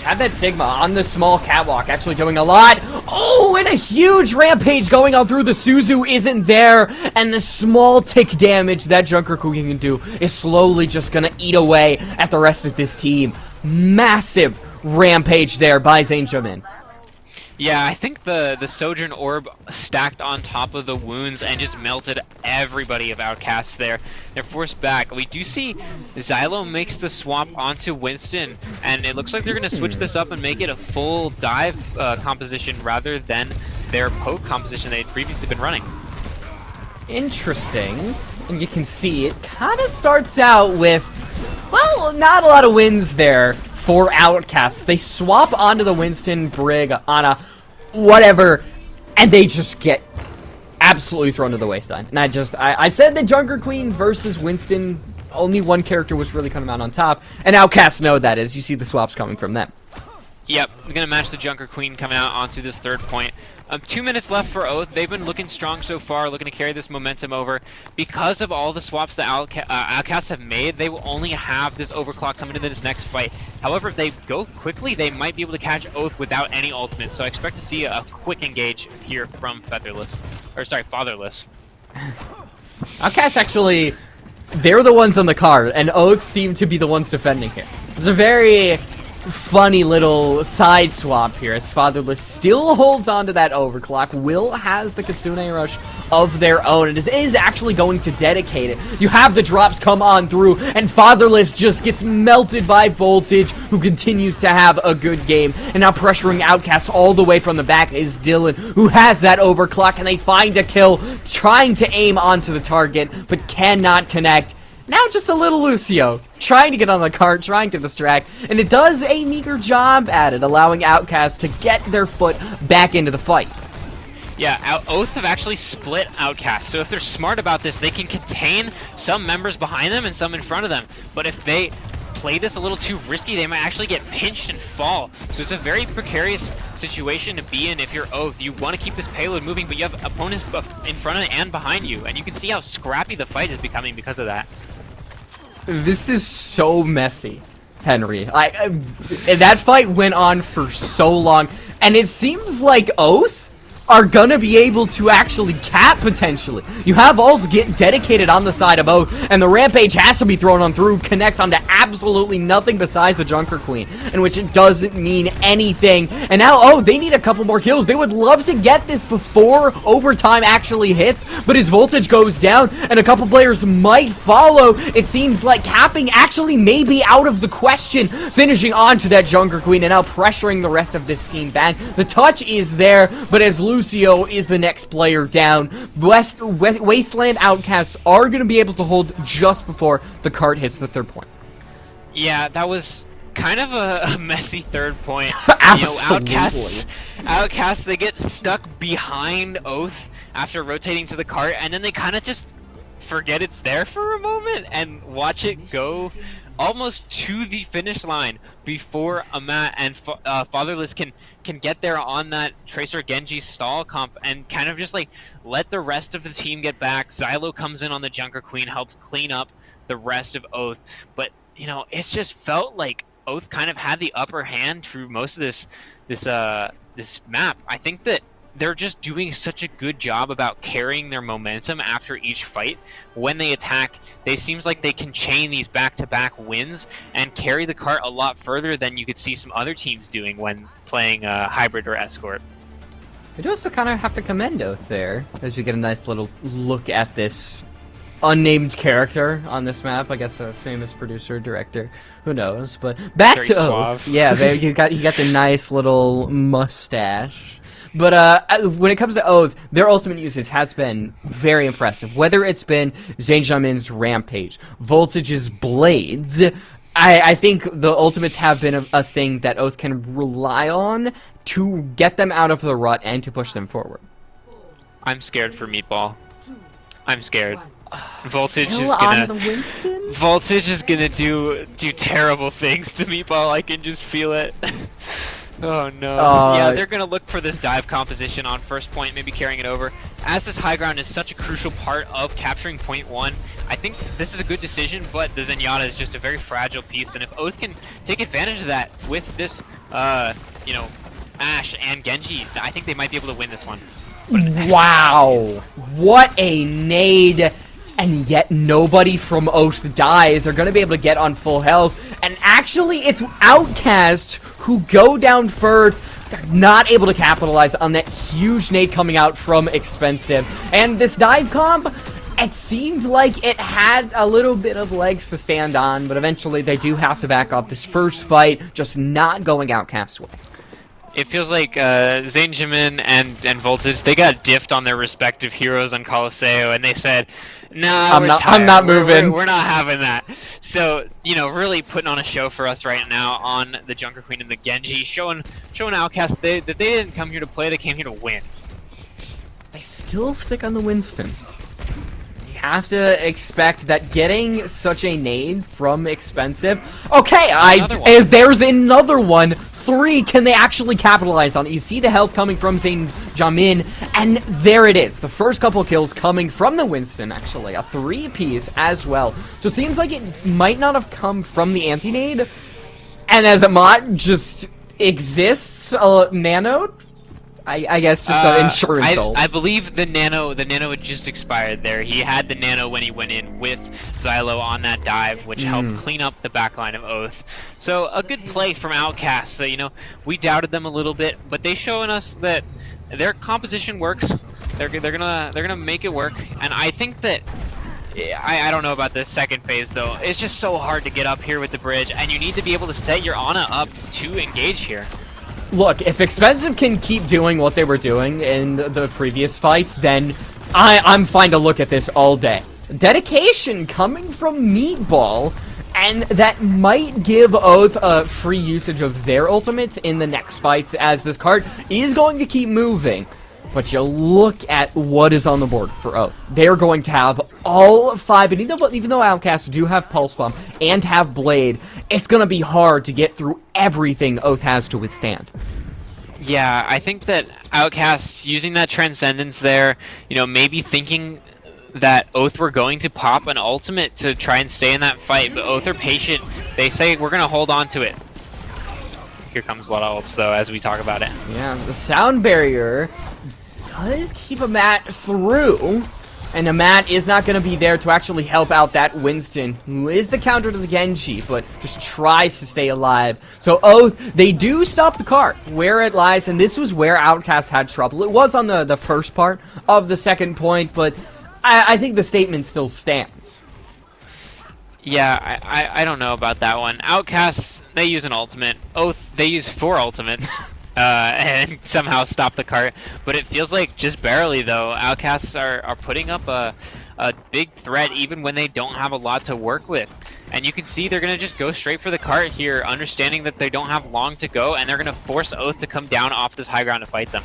D: Had that Sigma on the small catwalk, actually doing a lot. Oh, and a huge rampage going on through. The Suzu isn't there, and the small tick damage that Junker Queen can do is slowly just gonna eat away at the rest of this team. Massive rampage there by Zayn.
G: Yeah, I think the Sojourn Orb stacked on top of the wounds and just melted everybody of Outcasts there. They're forced back. We do see Xylo makes the swap onto Winston, and it looks like they're going to switch this up and make it a full dive composition rather than their poke composition they'd previously been running.
D: Interesting. And you can see it kind of starts out with, well, not a lot of wins there for Outcasts. They swap onto the Winston Brig on a whatever, and they just get absolutely thrown to the wayside. And I said that Junker Queen versus Winston, only one character was really coming out on top, and Outcasts know that as you see the swaps coming from them.
G: Yep, we're going to match the Junker Queen coming out onto this 3rd point. 2 minutes left for Oath. They've been looking strong so far, looking to carry this momentum over. Because of all the swaps that Outcasts have made, they will only have this overclock coming into this next fight. However, if they go quickly, they might be able to catch Oath without any ultimates. So I expect to see a quick engage here from Fatherless.
D: Outcasts actually, they're the ones on the card, and Oath seem to be the ones defending here. It's a very funny little side swap here as Fatherless still holds on to that overclock. Will has the Kitsune Rush of their own and is actually going to dedicate it. You have the drops come on through, and Fatherless just gets melted by Voltage, who continues to have a good game. And now pressuring Outcasts all the way from the back is Dylan, who has that overclock, and they find a kill, trying to aim onto the target, but cannot connect. Now just a little Lucio, trying to get on the cart, trying to distract, and it does a meager job at it, allowing Outcasts to get their foot back into the fight.
G: Yeah, Oath have actually split Outcasts, so if they're smart about this, they can contain some members behind them and some in front of them. But if they play this a little too risky, they might actually get pinched and fall. So it's a very precarious situation to be in if you're Oath. You want to keep this payload moving, but you have opponents in front of and behind you, and you can see how scrappy the fight is becoming because of that.
D: This is so messy, Henry. That fight went on for so long, and it seems like Oath are gonna be able to actually cap potentially. You have ults get dedicated on the side of Oath, and the Rampage has to be thrown on through, connects onto absolutely nothing besides the Junker Queen, in which it doesn't mean anything. And now, oh, they need a couple more kills. They would love to get this before overtime actually hits, but his voltage goes down, and a couple players might follow. It seems like capping actually may be out of the question, finishing onto that Junker Queen, and now pressuring the rest of this team back. The touch is there, but as Lucio is the next player down, Wasteland Outcasts are going to be able to hold just before the cart hits the third point.
G: Yeah, that was kind of a messy third point.
D: Absolutely.
G: Outcasts, they get stuck behind Oath after rotating to the cart, and then they kind of just forget it's there for a moment and watch it go almost to the finish line before Amat and Fatherless can get there on that Tracer Genji stall comp and kind of just like let the rest of the team get back. Xylo comes in on the Junker Queen, helps clean up the rest of Oath, but you know, it's just felt like Oath kind of had the upper hand through most of this map. I think that they're just doing such a good job about carrying their momentum after each fight. When they attack, they seems like they can chain these back-to-back wins and carry the cart a lot further than you could see some other teams doing when playing Hybrid or Escort.
D: I do also kind of have to commend Oath there, as we get a nice little look at this unnamed character on this map. I guess a famous producer, director, who knows. But back
G: Very
D: to
G: suave.
D: Oath. Yeah, he got the nice little mustache. But when it comes to Oath, their ultimate usage has been very impressive. Whether it's been ZaneJamin's Rampage, Voltage's Blades, I think the ultimates have been a thing that Oath can rely on to get them out of the rut and to push them forward.
G: I'm scared for Meatball. I'm scared. Voltage
D: Still
G: is gonna
D: on the Winston?
G: Voltage is gonna do terrible things to Meatball. I can just feel it. Oh no. Yeah, they're gonna look for this dive composition on first point, maybe carrying it over. As this high ground is such a crucial part of capturing point one, I think this is a good decision, but the Zenyatta is just a very fragile piece, and if Oath can take advantage of that with this, you know, Ashe and Genji, I think they might be able to win this one.
D: Wow! What a nade! And yet nobody from Oath dies. They're going to be able to get on full health. And actually, it's Outcasts who go down first. They're not able to capitalize on that huge nade coming out from Expensive. And this dive comp, it seemed like it had a little bit of legs to stand on. But eventually, they do have to back off this first fight, just not going Outcasts' way.
G: It feels like ZaneJamin and Voltage, they got diffed on their respective heroes on Colosseo, and they said, "Nah,
D: I'm not moving.
G: We're not having that." So, you know, really putting on a show for us right now on the Junker Queen and the Genji, showing Outcasts that they didn't come here to play, they came here to win.
D: They still stick on the Winston. You have to expect that getting such a nade from Expensive. Okay, there's another one. 3, can they actually capitalize on it? You see the health coming from ZaneJamin, and there it is. The first couple kills coming from the Winston, actually. A 3-piece as well. So it seems like it might not have come from the anti-nade. And as Amat just exists, nanoed? I guess just an insurance ult.
G: I believe the nano had just expired there. He had the nano when he went in with Xylo on that dive, which helped clean up the backline of Oath. So a good play from Outcasts. You know, we doubted them a little bit, but they showing us that their composition works. They're gonna make it work, and I think that. I don't know about this second phase though. It's just so hard to get up here with the bridge, and you need to be able to set your Ana up to engage here.
D: Look, if Expensive can keep doing what they were doing in the previous fights, then I'm fine to look at this all day. Dedication coming from Meatball, and that might give Oath a free usage of their ultimates in the next fights, as this card is going to keep moving. But you look at what is on the board for Oath. They're going to have all 5, and even though Outcasts do have Pulse Bomb and have Blade, it's going to be hard to get through everything Oath has to withstand.
G: Yeah, I think that Outcasts using that Transcendence there, you know, maybe thinking that Oath were going to pop an ultimate to try and stay in that fight, but Oath are patient. They say, we're going to hold on to it. here comes a lot of ults, though, as we talk about it.
D: Yeah, the sound barrier does keep a mat through, and a mat is not going to be there to actually help out that Winston, who is the counter to the Genji, but just tries to stay alive. So Oath, they do stop the cart where it lies, and this was where Outcasts had trouble. It was on the first part of the second point, but I think the statement still stands.
G: Yeah, I don't know about that one. Outcasts, they use an ultimate. Oath, they use 4 ultimates. And somehow stop the cart, but it feels like just barely, though. Outcasts are putting up a big threat even when they don't have a lot to work with. And you can see they're going to just go straight for the cart here, understanding that they don't have long to go, and they're going to force Oath to come down off this high ground to fight them.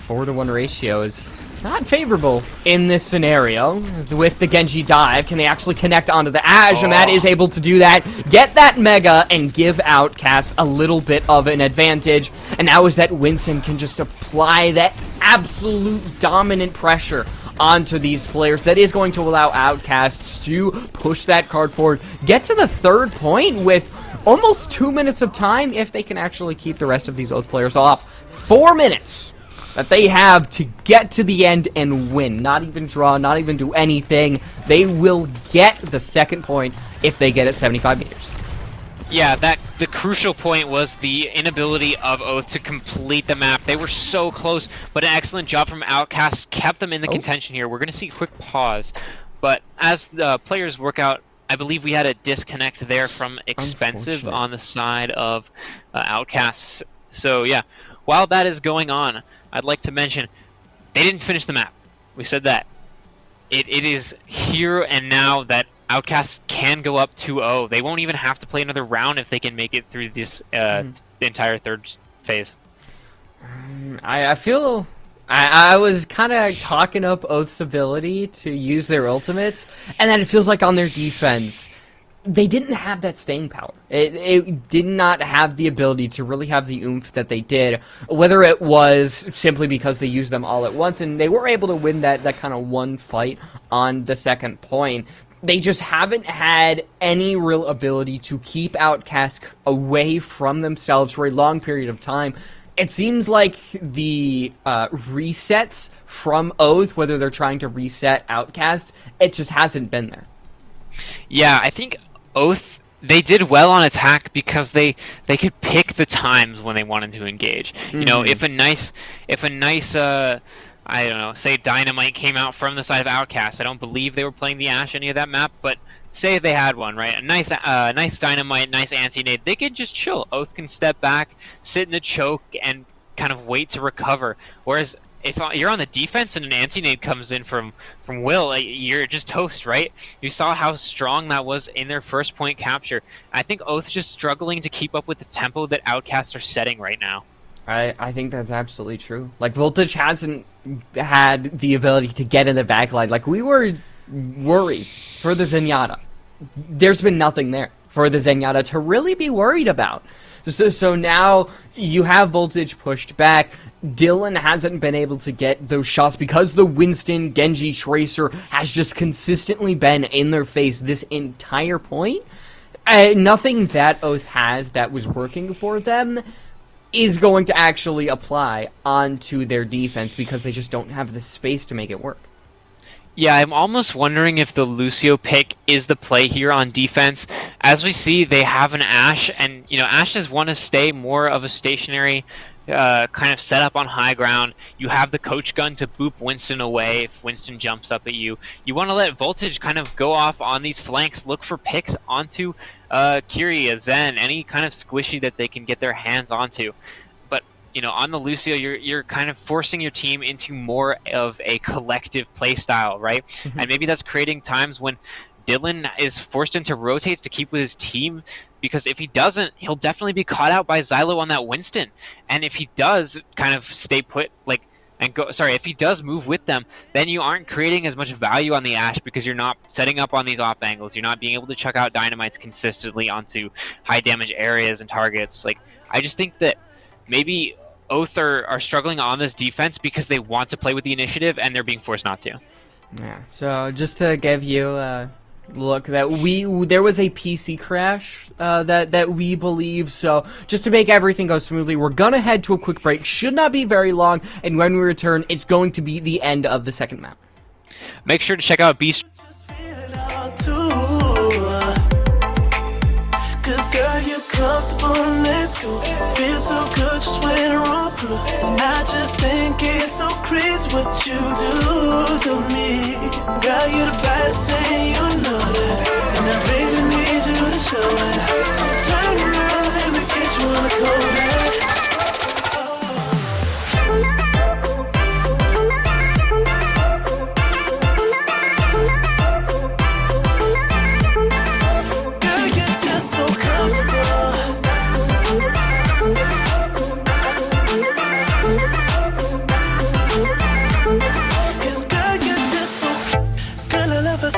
D: 4-to-1 ratio is not favorable in this scenario. With the Genji dive, can they actually connect onto the Ashe? And that is able to do that, get that Mega, and give Outcasts a little bit of an advantage. And now is that Winston can just apply that absolute dominant pressure onto these players. That is going to allow Outcasts to push that card forward, get to the third point with almost 2 minutes of time if they can actually keep the rest of these Oath players off. 4 minutes that they have to get to the end and win. Not even draw, not even do anything. They will get the second point if they get it 75 meters.
G: Yeah, the crucial point was the inability of Oath to complete the map. They were so close, but an excellent job from Outcasts kept them in the contention here. We're going to see a quick pause, but as the players work out, I believe we had a disconnect there from Expensive on the side of Outcasts. So yeah, while that is going on, I'd like to mention, they didn't finish the map. We said that. It is here and now that Outcasts can go up 2-0. They won't even have to play another round if they can make it through this entire third phase.
D: I feel... I was kind of talking up Oath's ability to use their ultimates, and then it feels like on their defense, they didn't have that staying power. It did not have the ability to really have the oomph that they did, whether it was simply because they used them all at once, and they were able to win that kind of one fight on the second point. They just haven't had any real ability to keep Outcasts away from themselves for a long period of time. It seems like the resets from Oath, whether they're trying to reset Outcasts, it just hasn't been there.
G: Yeah, I think Oath, they did well on attack because they could pick the times when they wanted to engage. You know, if a nice I don't know, say Dynamite came out from the side of Outcast. I don't believe they were playing the Ashe any of that map, but say they had one, right? A nice Dynamite, nice anti-nade. They could just chill. Oath can step back, sit in the choke, and kind of wait to recover. Whereas if you're on the defense and an anti-nade comes in from Will, you're just toast, right? You saw how strong that was in their first point capture. I think Oath is just struggling to keep up with the tempo that Outcasts are setting right now.
D: I think that's absolutely true. Like, Voltage hasn't had the ability to get in the backline. Like, we were worried for the Zenyatta. There's been nothing there for the Zenyatta to really be worried about. So now you have Voltage pushed back. Dylan hasn't been able to get those shots because the Winston Genji Tracer has just consistently been in their face this entire point. Nothing that Oath has that was working for them is going to actually apply onto their defense because they just don't have the space to make it work.
G: Yeah, I'm almost wondering if the Lucio pick is the play here on defense. As we see, they have an Ashe, and you know, Ashes want to stay more of a stationary kind of setup on high ground. You have the coach gun to boop Winston away if Winston jumps up at you. You want to let Voltage kind of go off on these flanks, look for picks onto Kyria, Zen, any kind of squishy that they can get their hands onto. But you know, on the Lucio, you're kind of forcing your team into more of a collective play style, right? And maybe that's creating times when Dylan is forced into rotates to keep with his team, because if he doesn't, he'll definitely be caught out by Xylo on that Winston. And if he does kind of stay put, if he does move with them, then you aren't creating as much value on the Ashe because you're not setting up on these off angles. You're not being able to chuck out dynamites consistently onto high damage areas and targets. Like, I just think that maybe Oath are struggling on this defense because they want to play with the initiative and they're being forced not to.
D: Yeah, so just to give you look, that there was a PC crash that we believe. So just to make everything go smoothly, we're gonna head to a quick break. Should not be very long, and when we return, it's going to be the end of the second map.
G: Make sure to check out Beast.
H: Girl, you comfortable, let's go. Feel so good just when I roll through. And I just think it's so crazy what you do to me. Girl, you the best thing, you know that. And I really need you to show it. So turn around, let me get you on the cold.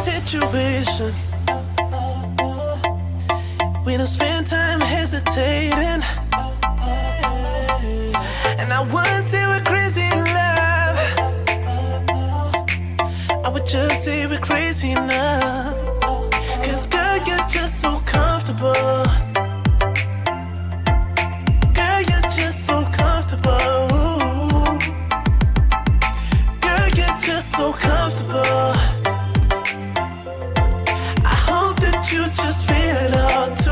H: Situation. We don't spend time hesitating, and I wouldn't say we're crazy in love. I would just say we're crazy enough. 'Cause girl, you're just so comfortable. Girl, you're just so comfortable. Girl, you're just so comfortable. You just feel it all too.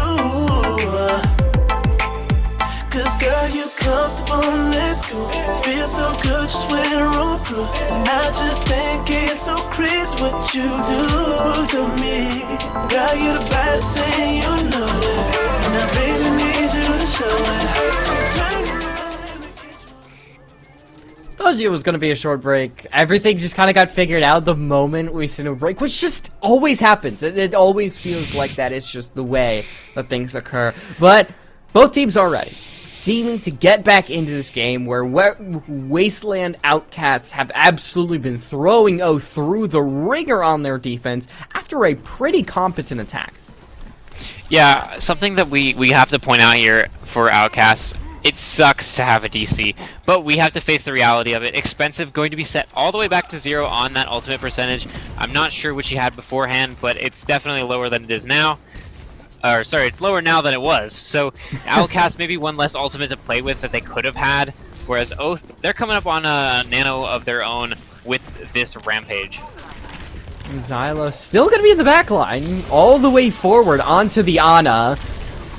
H: 'Cause girl, you comfortable, let's go. Feel so good just when I roll through. And I just think it's so crazy what you do to me. Girl, you the best thing, you know that. And I really need you to show it. So turn around.
D: Told you it was going to be a short break. Everything just kind of got figured out the moment we sent a break, which just always happens. It always feels like that. It's just the way that things occur. But both teams are ready, seeming to get back into this game where Wasteland Outcasts have absolutely been throwing through the ringer on their defense after a pretty competent attack.
G: Yeah, something that we have to point out here for Outcasts. It sucks to have a DC, but we have to face the reality of it. Expensive going to be set all the way back to 0 on that ultimate percentage. I'm not sure what she had beforehand, but it's definitely lower than it is now. Or sorry, it's lower now than it was. So Outcast maybe one less ultimate to play with that they could have had, whereas Oath, they're coming up on a nano of their own with this Rampage.
D: And Xylo still going to be in the back line, all the way forward onto the Ana.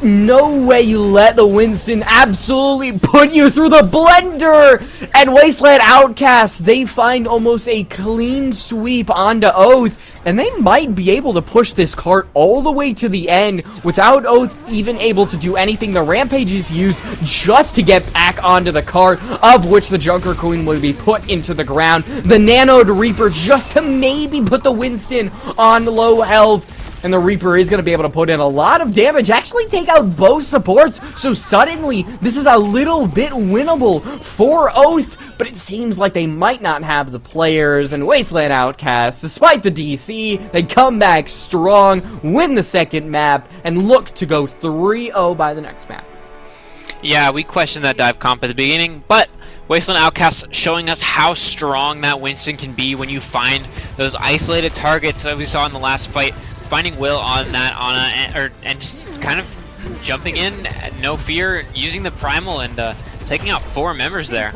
D: No way you let the Winston absolutely put you through the blender! And Wasteland Outcasts, they find almost a clean sweep onto Oath, and they might be able to push this cart all the way to the end without Oath even able to do anything. The Rampage is used just to get back onto the cart, of which the Junker Queen would be put into the ground. The Nanoed Reaper just to maybe put the Winston on low health. And the Reaper is going to be able to put in a lot of damage, actually take out both supports. So suddenly, this is a little bit winnable for Oath, but it seems like they might not have the players. And Wasteland Outcasts, despite the DC, they come back strong, win the second map, and look to go 3-0 by the next map.
G: Yeah, we questioned that dive comp at the beginning, but Wasteland Outcasts showing us how strong that Winston can be when you find those isolated targets that we saw in the last fight. Finding Will on that Ana, and just kind of jumping in, no fear, using the primal and taking out 4 members there.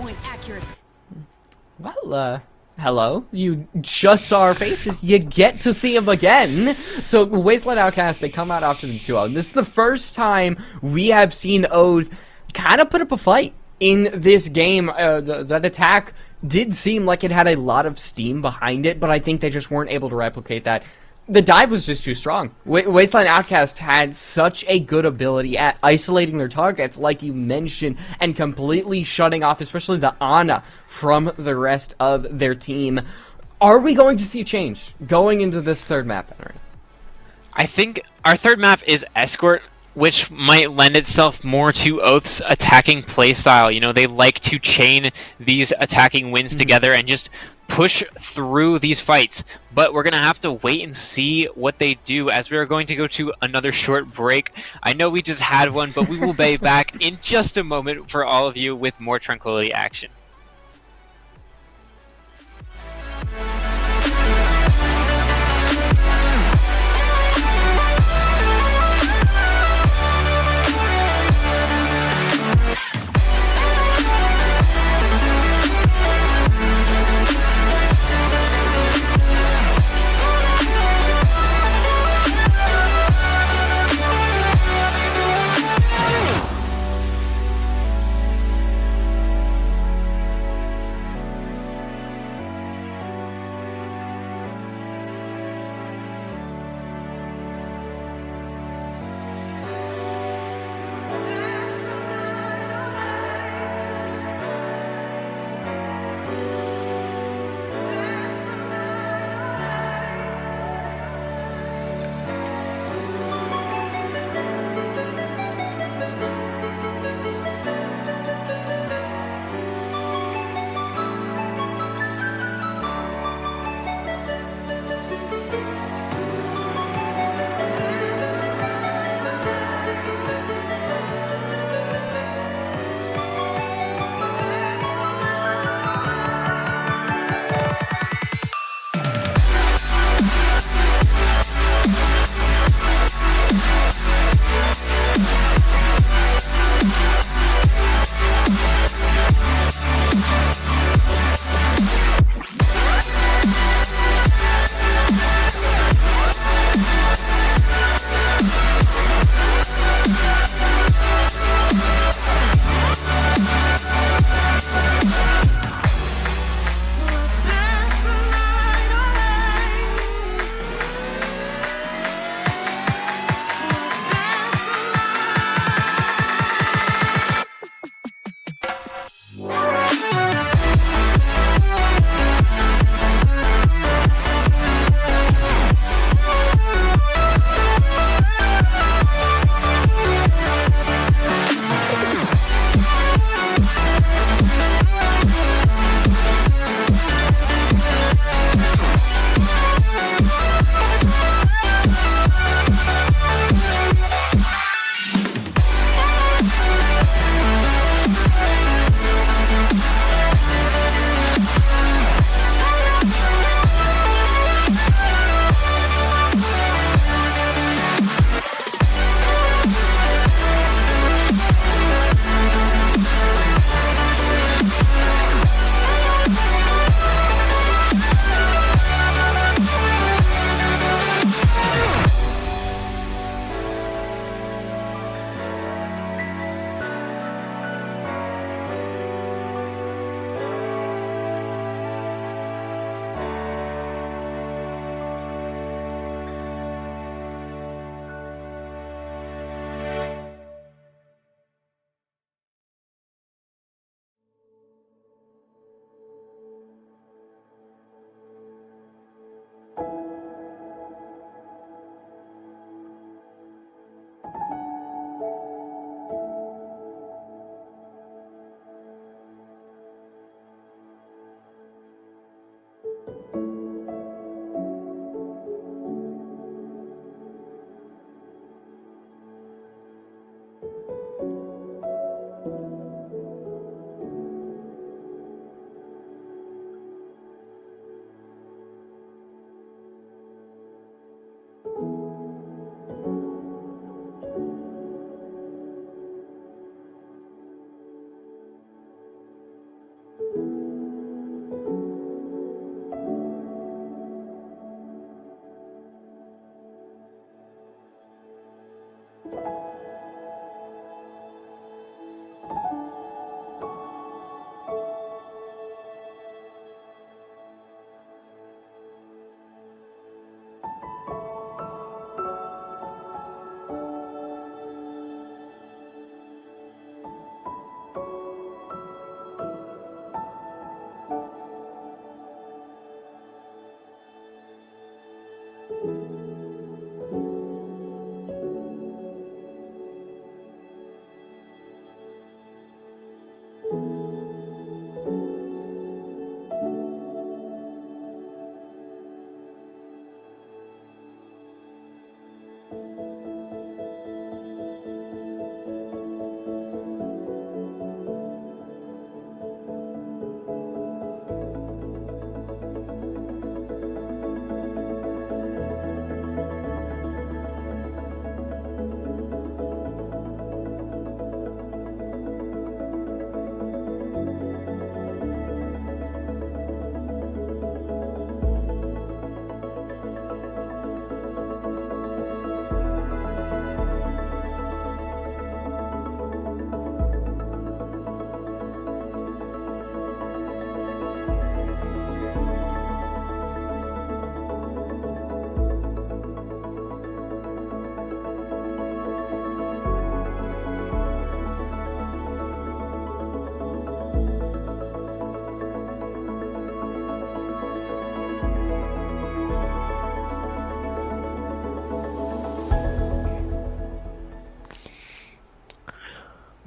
D: Well, hello. You just saw our faces. You get to see them again. So Wasteland Outcasts, they come out after the 2-0. This is the first time we have seen Oath kind of put up a fight in this game. That attack did seem like it had a lot of steam behind it, but I think they just weren't able to replicate that. The dive was just too strong. Wasteland Outcast had such a good ability at isolating their targets, like you mentioned, and completely shutting off, especially the Ana, from the rest of their team. Are we going to see a change going into this third map, Henry?
G: I think our third map is Escort, which might lend itself more to Oath's attacking playstyle. You know, they like to chain these attacking wins together and just push through these fights, but we're gonna have to wait and see what they do, as we are going to go to another short break. I know we just had one, but we will be back in just a moment for all of you with more Tranquility action.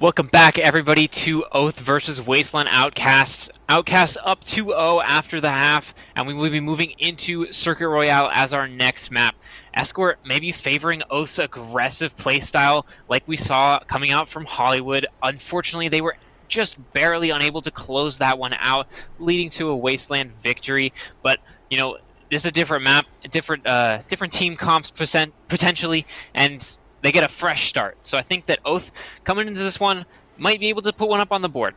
G: Welcome back, everybody, to Oath versus Wasteland Outcasts. Outcasts up 2-0 after the half, and we will be moving into Circuit Royale as our next map. Escort maybe favoring Oath's aggressive playstyle like we saw coming out from Hollywood. Unfortunately, they were just barely unable to close that one out, leading to a Wasteland victory. But, you know, this is a different map, different team comps potentially, and they get a fresh start. So I think that Oath, coming into this one, might be able to put one up on the board.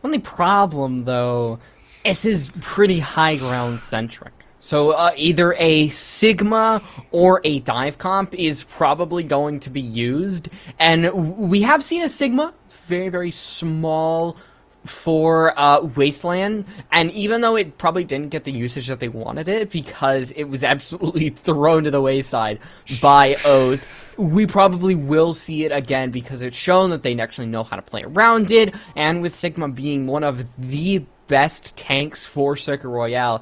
D: Only problem, though, this is pretty high ground centric. So either a Sigma or a dive comp is probably going to be used. And we have seen a Sigma, very, very small for Wasteland, and even though it probably didn't get the usage that they wanted it because it was absolutely thrown to the wayside by Oath, we probably will see it again because it's shown that they actually know how to play around it, and with Sigma being one of the best tanks for Circuit Royale,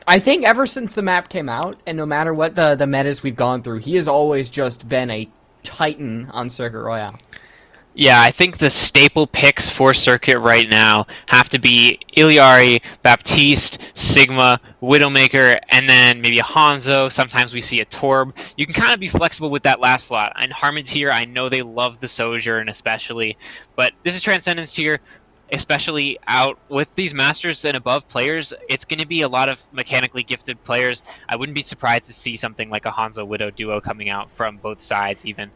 D: I think ever since the map came out, and no matter what the metas we've gone through, he has always just been a titan on Circuit Royale.
G: Yeah, I think the staple picks for Circuit right now have to be Iliari, Baptiste, Sigma, Widowmaker, and then maybe a Hanzo. Sometimes we see a Torb. You can kind of be flexible with that last slot. And Harmon tier, I know they love the Sojourn especially, but this is Transcendence tier, especially out with these Masters and above players. It's going to be a lot of mechanically gifted players. I wouldn't be surprised to see something like a Hanzo Widow duo coming out from both sides even.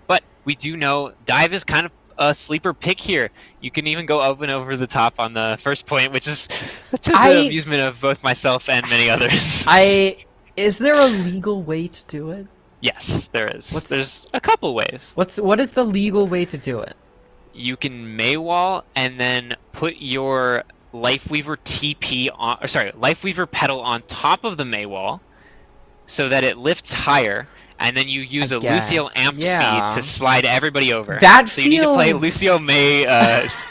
G: But we do know Dive is kind of a sleeper pick here. You can even go over the top on the first point, which is to the amusement of both myself and many others.
D: Is there a legal way to do it?
G: Yes, there is. There's a couple ways.
D: What is the legal way to do it?
G: You can Maywall and then put your Lifeweaver TP on, or sorry, Lifeweaver pedal on top of the Maywall so that it lifts higher. And then you use a Lucio amp speed to slide everybody over. So you need to play Lucio May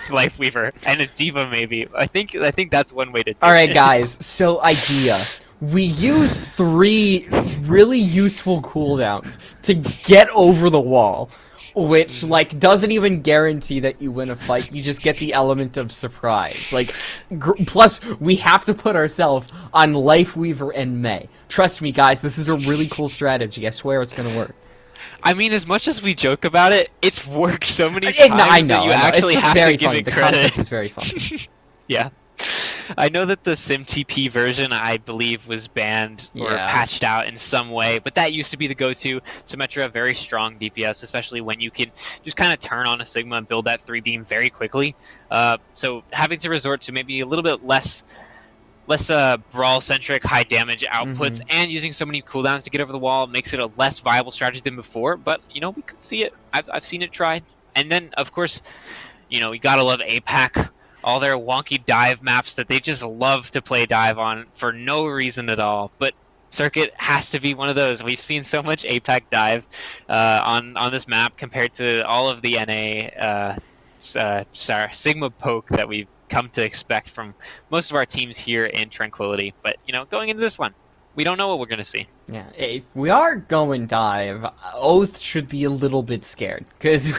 G: Lifeweaver and a Diva maybe. I think that's one way to do it.
D: Alright guys, so idea. We use 3 really useful cooldowns to get over the wall, which like doesn't even guarantee that you win a fight. You just get the element of surprise. Like, plus we have to put ourselves on Lifeweaver and May. Trust me, guys, this is a really cool strategy. I swear it's gonna work.
G: I mean, as much as we joke about it, it's worked so many times
D: I know,
G: that you actually
D: it's just
G: have
D: very
G: to give
D: funny.
G: it
D: The
G: credit.
D: concept is very fun.
G: Yeah. I know that the SimTP version, I believe, was banned or patched out in some way, but that used to be the go-to. Symmetra, very strong DPS, especially when you can just kind of turn on a Sigma and build that 3-beam very quickly. So having to resort to maybe a little bit less brawl-centric, high-damage outputs, and using so many cooldowns to get over the wall makes it a less viable strategy than before, but, you know, we could see it. I've seen it tried. And then, of course, you know, you gotta love APAC. All their wonky dive maps that they just love to play dive on for no reason at all. But Circuit has to be one of those. We've seen so much APAC dive on this map compared to all of the NA Sigma poke that we've come to expect from most of our teams here in Tranquility. But, you know, going into this one, we don't know what we're going to see.
D: Yeah, if we are going dive, Oath should be a little bit scared, because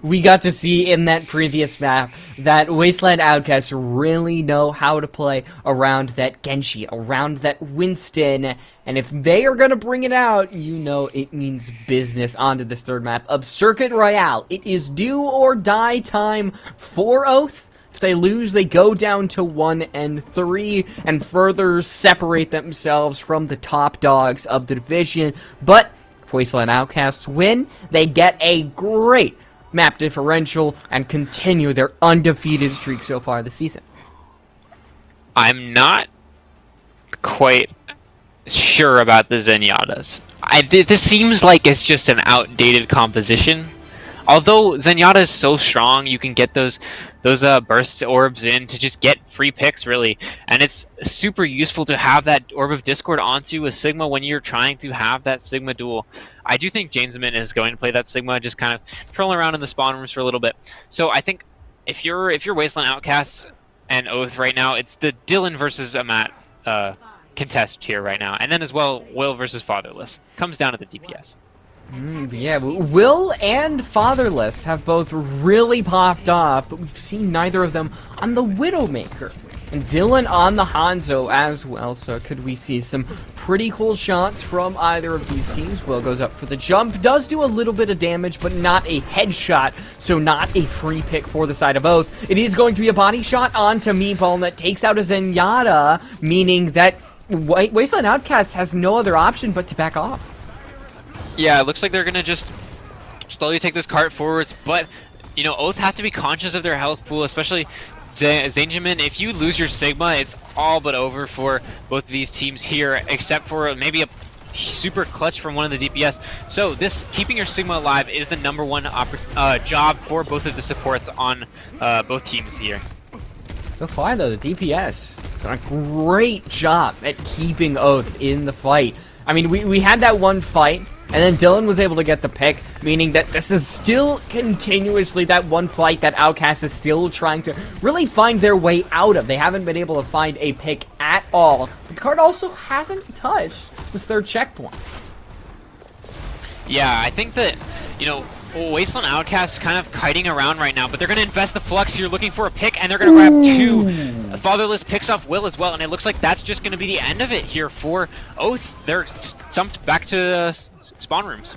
D: we got to see in that previous map that Wasteland Outcasts really know how to play around that Genji, around that Winston, and if they are going to bring it out, you know it means business onto this third map of Circuit Royale. It is do or die time for Oath. If they lose, they go down to 1 and 3 and further separate themselves from the top dogs of the division. But if Wasteland Outcasts win, they get a great map differential and continue their undefeated streak so far this season.
G: I'm not quite sure about the Zenyatas. This seems like it's just an outdated composition. Although Zenyatta is so strong, you can get those burst orbs in to just get free picks, really. And it's super useful to have that Orb of Discord onto a Sigma when you're trying to have that Sigma duel. I do think Janesamin is going to play that Sigma, just kind of trolling around in the spawn rooms for a little bit. So I think if you're Wasteland Outcasts and Oath right now, it's the Dylan versus Amat contest here right now. And then as well, Will versus Fatherless. Comes down to the DPS.
D: Yeah, Will and Fatherless have both really popped off, but we've seen neither of them on the Widowmaker. And Dylan on the Hanzo as well, so could we see some pretty cool shots from either of these teams? Will goes up for the jump, does do a little bit of damage, but not a headshot, so not a free pick for the side of both. It is going to be a body shot onto Meatball, and that takes out a Zenyatta, meaning that Wasteland Outcasts has no other option but to back off.
G: Yeah, it looks like they're gonna just slowly take this cart forwards, but you know, Oath have to be conscious of their health pool, especially Zanjamin. If you lose your Sigma, it's all but over for both of these teams here, except for maybe a super clutch from one of the DPS. So this keeping your Sigma alive is the #1 job for both of the supports on both teams here.
D: So far though, the DPS done a great job at keeping Oath in the fight. I mean, we had that one fight, and then Dylan was able to get the pick, meaning that this is still continuously that one fight that Outcast is still trying to really find their way out of. They haven't been able to find a pick at all. The card also hasn't touched this third checkpoint.
G: Yeah, I think that, you know, Wasteland Outcasts kind of kiting around right now, but they're going to invest the flux here looking for a pick, and they're going to grab two. Fatherless picks off Will as well, and it looks like that's just going to be the end of it here for Oath. They're stumped back to spawn rooms.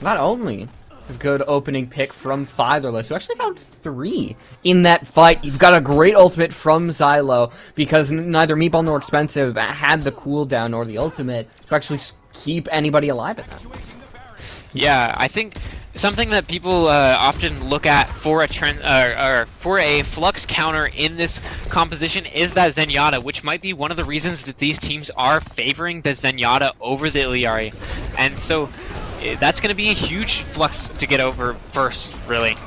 D: Not only a good opening pick from Fatherless, who actually found 3 in that fight. You've got a great ultimate from Xylo, because neither Meatball nor Expensive had the cooldown nor the ultimate to actually keep anybody alive at that.
G: Yeah, I think something that people often look at for a flux counter in this composition is that Zenyatta, which might be one of the reasons that these teams are favoring the Zenyatta over the Illari. And so that's going to be a huge flux to get over first, really.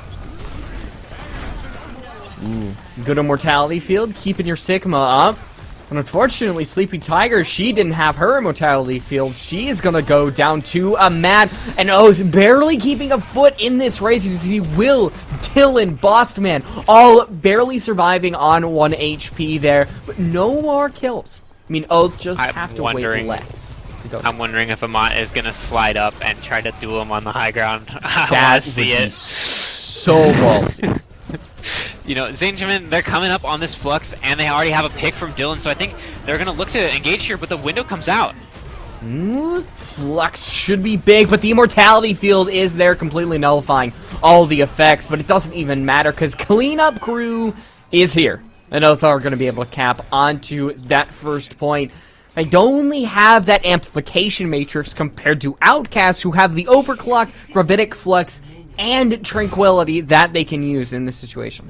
D: Ooh, good immortality field, keeping your Sigma up. And unfortunately, Sleepy Tiger, she didn't have her immortality field. She is gonna go down to a mat, and Oath barely keeping a foot in this race. You see Will, Dylan, Bossman, all barely surviving on 1 HP there, but no more kills. I mean, Oath just have to wait less to go.
G: I'm wondering if Amat is gonna slide up and try to duel him on the high ground. I want to see it.
D: So ballsy.
G: You know, Zanjamin, they're coming up on this flux, and they already have a pick from Dylan, so I think they're going to look to engage here, but the window comes out.
D: Flux should be big, but the immortality field is there, completely nullifying all the effects, but it doesn't even matter, because cleanup crew is here. And Oath are going to be able to cap onto that first point. They only have that amplification matrix compared to Outcasts, who have the overclock, gravitic flux, and Tranquility that they can use in this situation.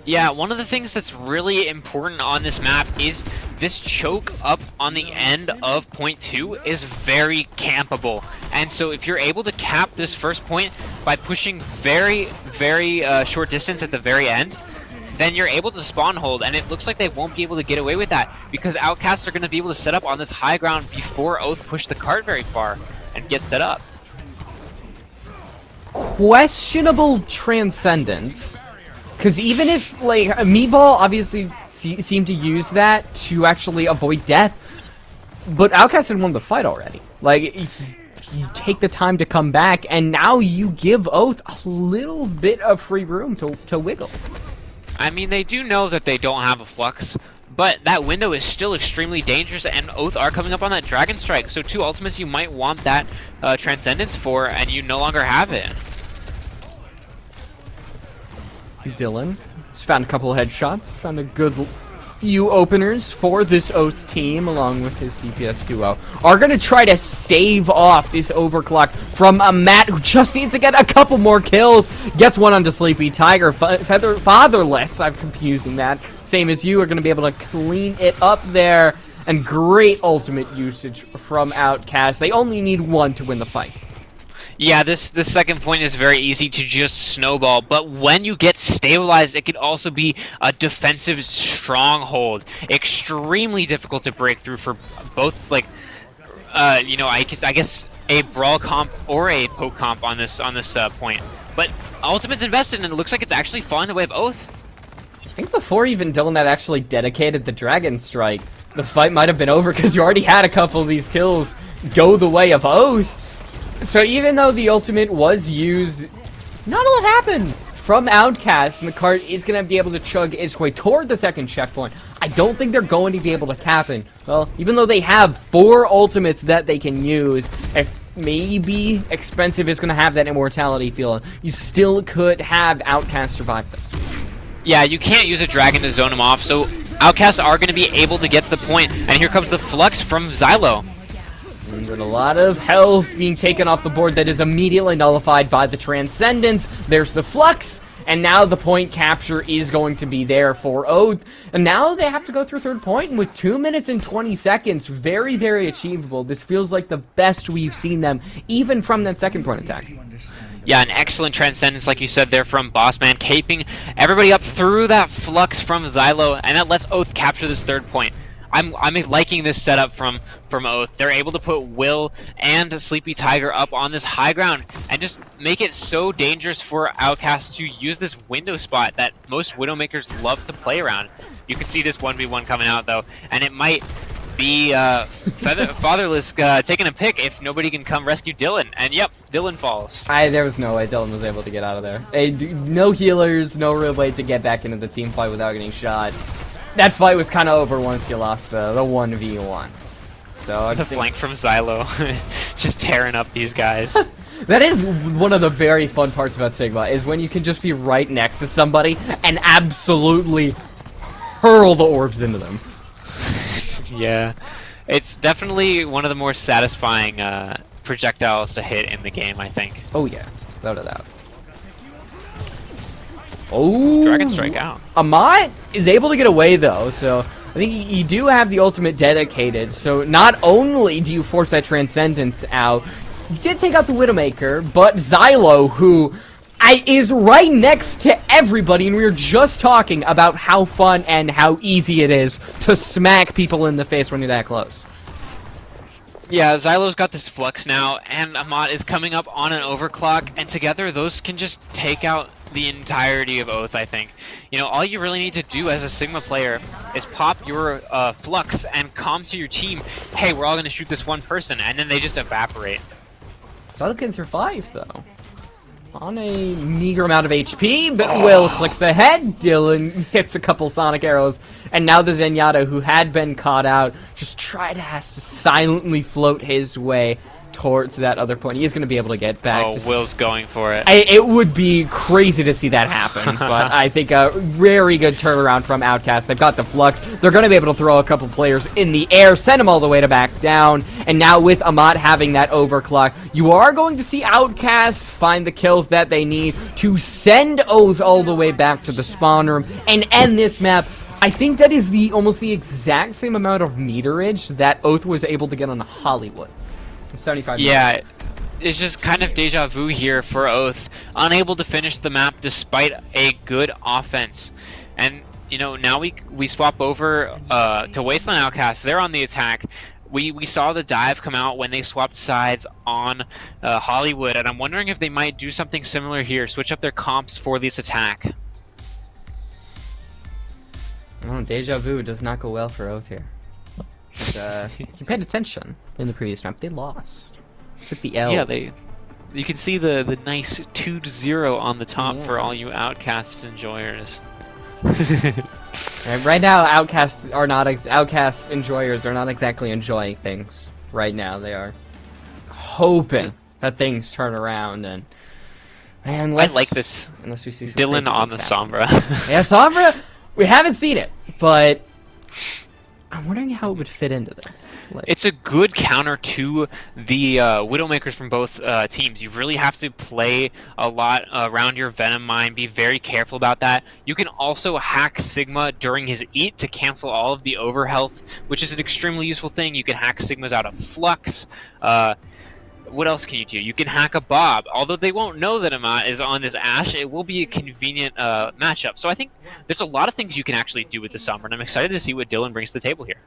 G: Yeah, one of the things that's really important on this map is this choke up on the end of point 2 is very campable. And so if you're able to cap this first point by pushing very, very short distance at the very end, then you're able to spawn hold, and it looks like they won't be able to get away with that because Outcasts are going to be able to set up on this high ground before Oath push the cart very far and get set up.
D: Questionable Transcendence, because even if, like, Meatball obviously seemed to use that to actually avoid death, but Outcast had won the fight already. Like, you take the time to come back, and now you give Oath a little bit of free room to wiggle.
G: I mean, they do know that they don't have a flux, but that window is still extremely dangerous, and Oath are coming up on that Dragon Strike, so 2 ultimates you might want that Transcendence for, and you no longer have it.
D: Dylan just found a couple of headshots, found a good few openers for this Oath team, along with his DPS duo. Are going to try to stave off this overclock from a Matt who just needs to get a couple more kills. Gets one onto Sleepy Tiger. Fatherless, I'm confusing that. Same as you, are going to be able to clean it up there. And great ultimate usage from Outcast. They only need 1 to win the fight.
G: Yeah, this second point is very easy to just snowball, but when you get stabilized, it could also be a defensive stronghold. Extremely difficult to break through for both, like, you know, I guess a brawl comp or a poke comp on this point. But ultimate's invested, and it looks like it's actually falling the way of Oath.
D: I think before even Dylan had actually dedicated the Dragon Strike, the fight might have been over because you already had a couple of these kills go the way of Oath. So even though the ultimate was used, not a lot happened from Outcasts, and the cart is going to be able to chug its way toward the second checkpoint. I don't think they're going to be able to cap it. Well, even though they have 4 ultimates that they can use, if maybe Expensive is going to have that immortality feeling, you still could have Outcasts survive this.
G: Yeah, you can't use a dragon to zone him off, so Outcasts are going to be able to get to the point, and here comes the Flux from Xylo.
D: And with a lot of health being taken off the board that is immediately nullified by the Transcendence, there's the Flux, and now the point capture is going to be there for Oath. And now they have to go through third point, and with 2 minutes and 20 seconds, very, very achievable. This feels like the best we've seen them, even from that second point attack.
G: Yeah, an excellent Transcendence, like you said there, from Bossman, caping everybody up through that Flux from Xylo, and that lets Oath capture this third point. I'm liking this setup from Oath. They're able to put Will and Sleepy Tiger up on this high ground and just make it so dangerous for Outcasts to use this window spot that most Widowmakers love to play around. You can see this 1v1 coming out though, and it might be Fatherless taking a pick if nobody can come rescue Dylan. And yep, Dylan falls.
D: There was no way Dylan was able to get out of there. No healers, no real way to get back into the team fight without getting shot. That fight was kind of over once you lost the 1v1. So
G: the flank from Xylo, just tearing up these guys.
D: That is one of the very fun parts about Sigma, is when you can just be right next to somebody and absolutely hurl the orbs into them.
G: Yeah, it's definitely one of the more satisfying projectiles to hit in the game, I think.
D: Oh yeah, without a doubt. Oh,
G: Dragon Strike out.
D: Amat is able to get away though, so I think you do have the ultimate dedicated. So not only do you force that Transcendence out, you did take out the Widowmaker, but Xylo, who is right next to everybody, and we were just talking about how fun and how easy it is to smack people in the face when you're that close.
G: Yeah, Xylo's got this Flux now, and Amat is coming up on an overclock, and together those can just take out the entirety of Oath, I think. You know, all you really need to do as a Sigma player is pop your Flux and comm to your team, hey, we're all going to shoot this one person, and then they just evaporate.
D: Xylo can survive, though. On a meager amount of HP, but Will clicks ahead. Dylan hits a couple sonic arrows, and now the Zenyatta, who had been caught out, just has to silently float his way towards that other point. He is going to be able to get back.
G: Oh, Will's going for it.
D: It would be crazy to see that happen, but I think a very good turnaround from Outcast. They've got the Flux. They're going to be able to throw a couple players in the air, send them all the way to back down, and now with Amat having that overclock, you are going to see Outcast find the kills that they need to send Oath all the way back to the spawn room and end this map. I think that is almost the exact same amount of meterage that Oath was able to get on Hollywood. 75
G: yeah, it's just kind of deja vu here for Oath, unable to finish the map despite a good offense. And you know, now we swap over to Wasteland Outcasts. They're on the attack. We saw the dive come out when they swapped sides on Hollywood, and I'm wondering if they might do something similar here, switch up their comps for this attack.
D: Oh, deja vu does not go well for Oath here. You paid attention in the previous map. They lost. Took the L.
G: Yeah, you can see the nice 2-0 on the top for all you Outcasts enjoyers.
D: Right now, Outcasts enjoyers are not exactly enjoying things. Right now, they are hoping that things turn around and unless,
G: I like this.
D: Unless we see some
G: Dylan on the Sombra.
D: Yeah, Sombra. We haven't seen it, but I'm wondering how it would fit into this.
G: It's a good counter to the Widowmakers from both teams. You really have to play a lot around your Venom Mine, be very careful about that. You can also hack Sigma during his Eat to cancel all of the overhealth, which is an extremely useful thing. You can hack Sigmas out of Flux. What else can you do? You can hack a Bob. Although they won't know that Amat is on this Ashe, it will be a convenient matchup. So I think there's a lot of things you can actually do with the Summer, and I'm excited to see what Dylan brings to the table here.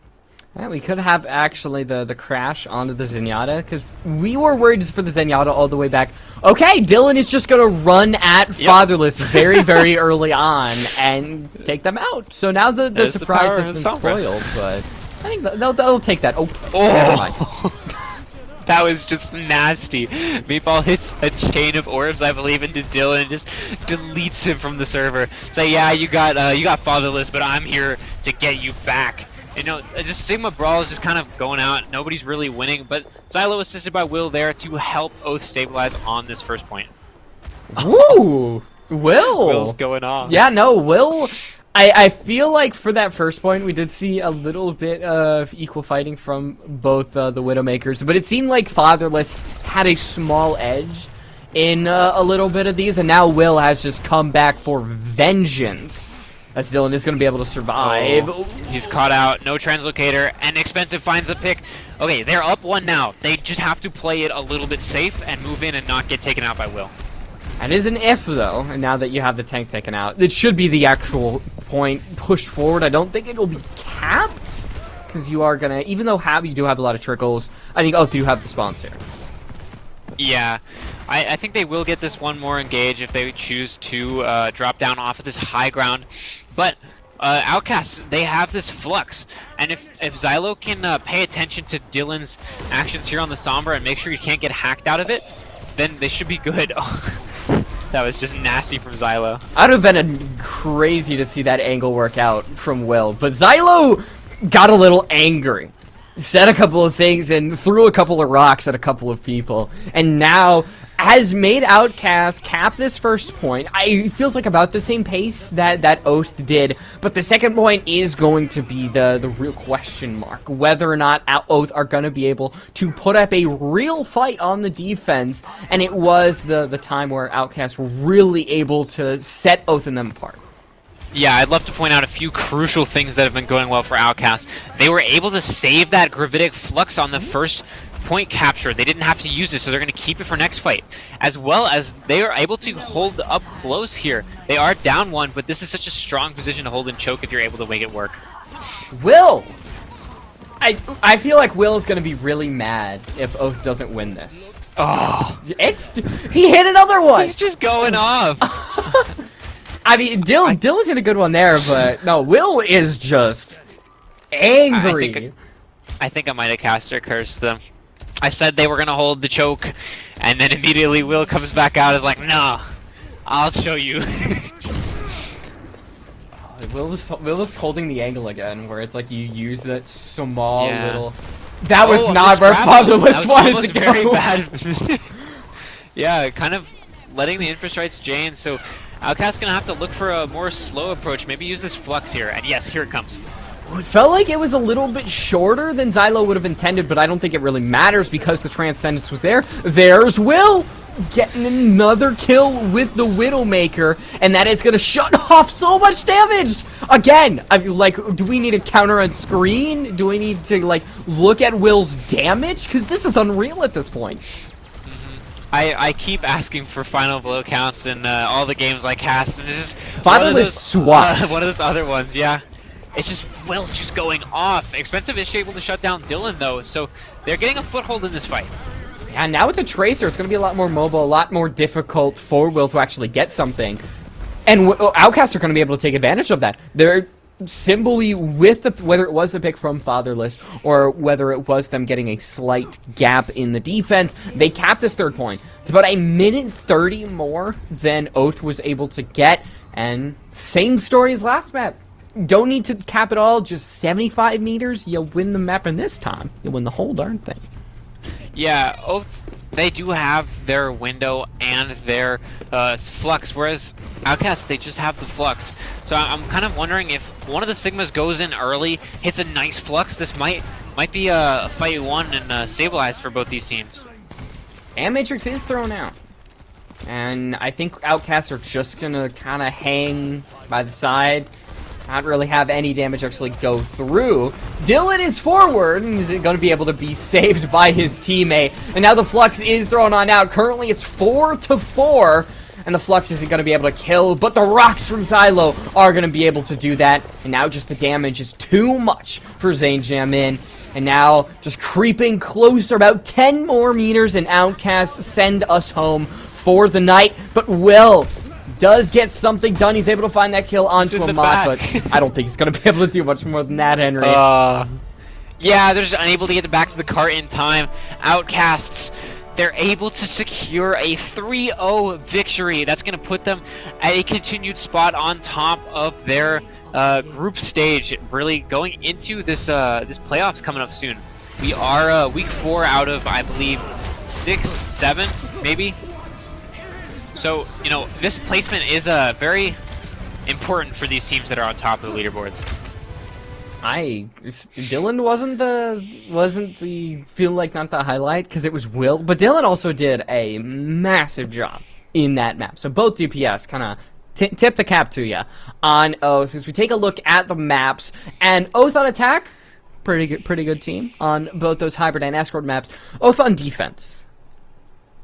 D: Yeah, we could have actually the crash onto the Zenyatta, because we were worried for the Zenyatta all the way back. Okay, Dylan is just going to run at Fatherless very, very early on and take them out. So now the surprise has been spoiled, but I think they'll take that. Oh, never mind.
G: That was just nasty. Meatball hits a chain of orbs, I believe, into Dylan and just deletes him from the server. So yeah, you got Fatherless, but I'm here to get you back. You know, just Sigma Brawl is just kind of going out. Nobody's really winning, but Xylo assisted by Will there to help Oath stabilize on this first point.
D: Ooh, Will.
G: Will's going off.
D: Yeah, no, Will. I feel like for that first point, we did see a little bit of equal fighting from both the Widowmakers, but it seemed like Fatherless had a small edge in a little bit of these, and now Will has just come back for vengeance. As Dylan is going to be able to survive.
G: Oh, he's caught out, no translocator, and Expensive finds the pick. Okay, they're up 1 now. They just have to play it a little bit safe and move in and not get taken out by Will.
D: That is an if, though, and now that you have the tank taken out. It should be the actual point pushed forward. I don't think it will be capped, because you are going to, even though you do have a lot of trickles, I think, you have the spawns here.
G: Yeah, I think they will get this one more engage if they choose to drop down off of this high ground. But Outcasts, they have this flux, and if Xylo can pay attention to Dylan's actions here on the Sombra and make sure he can't get hacked out of it, then they should be good. That was just nasty from Xylo.
D: I'd have been crazy to see that angle work out from Will, but Xylo got a little angry. Said a couple of things and threw a couple of rocks at a couple of people, and now has made Outcast cap this first point. It feels like about the same pace that Oath did, but the second point is going to be the real question mark, whether or not Oath are going to be able to put up a real fight on the defense, and it was the time where Outcasts were really able to set Oath and them apart.
G: Yeah, I'd love to point out a few crucial things that have been going well for Outcast. They were able to save that gravitic flux on the first point capture. They didn't have to use it, so they're going to keep it for next fight. As well as they are able to hold up close here. They are down 1, but this is such a strong position to hold and choke if you're able to make it work.
D: Will! I feel like Will is going to be really mad if Oath doesn't win this. Oh, he hit another one!
G: He's just going off!
D: I mean, Dylan hit a good one there, but no, Will is just angry.
G: I think I might have caster cursed them. I said they were gonna hold the choke, and then immediately Will comes back out as like, nah, I'll show you.
D: Will is holding the angle again, where it's like you use that small little. That was not where Fatherless wanted to go.
G: Very bad. Yeah, kind of letting the infrastrites Jane. So Outcast's gonna have to look for a more slow approach. Maybe use this flux here. And yes, here it comes.
D: It felt like it was a little bit shorter than Xylo would have intended, but I don't think it really matters because the Transcendence was there. There's Will getting another kill with the Widowmaker, and that is going to shut off so much damage! Again, do we need a counter on screen? Do we need to, look at Will's damage? Because this is unreal at this point.
G: I keep asking for final blow counts in all the games like Cast, and this is
D: Fatherless swaps.
G: One of those other ones, yeah. It's just, Will's just going off. Expensive is able to shut down Dylan, though, so they're getting a foothold in this fight.
D: Yeah, now with the Tracer, it's going to be a lot more mobile, a lot more difficult for Will to actually get something. And Outcasts are going to be able to take advantage of that. They're simply with whether it was the pick from Fatherless or whether it was them getting a slight gap in the defense, they capped this third point. It's about 1:30 more than Oath was able to get, and same story as last map. Don't need to cap it all, just 75 meters, you'll win the map, and this time, you'll win the whole darn thing.
G: Yeah, Oath, they do have their window and their flux, whereas Outcasts, they just have the flux. So I'm kind of wondering if one of the Sigmas goes in early, hits a nice flux, this might be a fight won and stabilized for both these teams.
D: And Matrix is thrown out. And I think Outcasts are just going to kind of hang by the side. Not really have any damage actually go through. Dylan is forward and is going to be able to be saved by his teammate. And now the Flux is thrown on out. Currently it's 4-4. And the Flux isn't going to be able to kill. But the rocks from Xylo are going to be able to do that. And now just the damage is too much for Jamin. And now just creeping closer. About 10 more meters and Outcasts send us home for the night. But Will does get something done. He's able to find that kill onto a mod, but I don't think he's going to be able to do much more than that, Henry.
G: Yeah, they're just unable to get back to the cart in time. Outcasts, they're able to secure a 3-0 victory. That's going to put them at a continued spot on top of their group stage, really going into this this playoffs coming up soon. We are week 4 out of, I believe, 6, 7, maybe. So, you know, this placement is very important for these teams that are on top of the leaderboards.
D: Dylan wasn't the feel like not the highlight because it was Will, but Dylan also did a massive job in that map. So both DPS kind of tip the cap to you on Oath as we take a look at the maps. And Oath on attack, pretty good team on both those hybrid and escort maps. Oath on defense,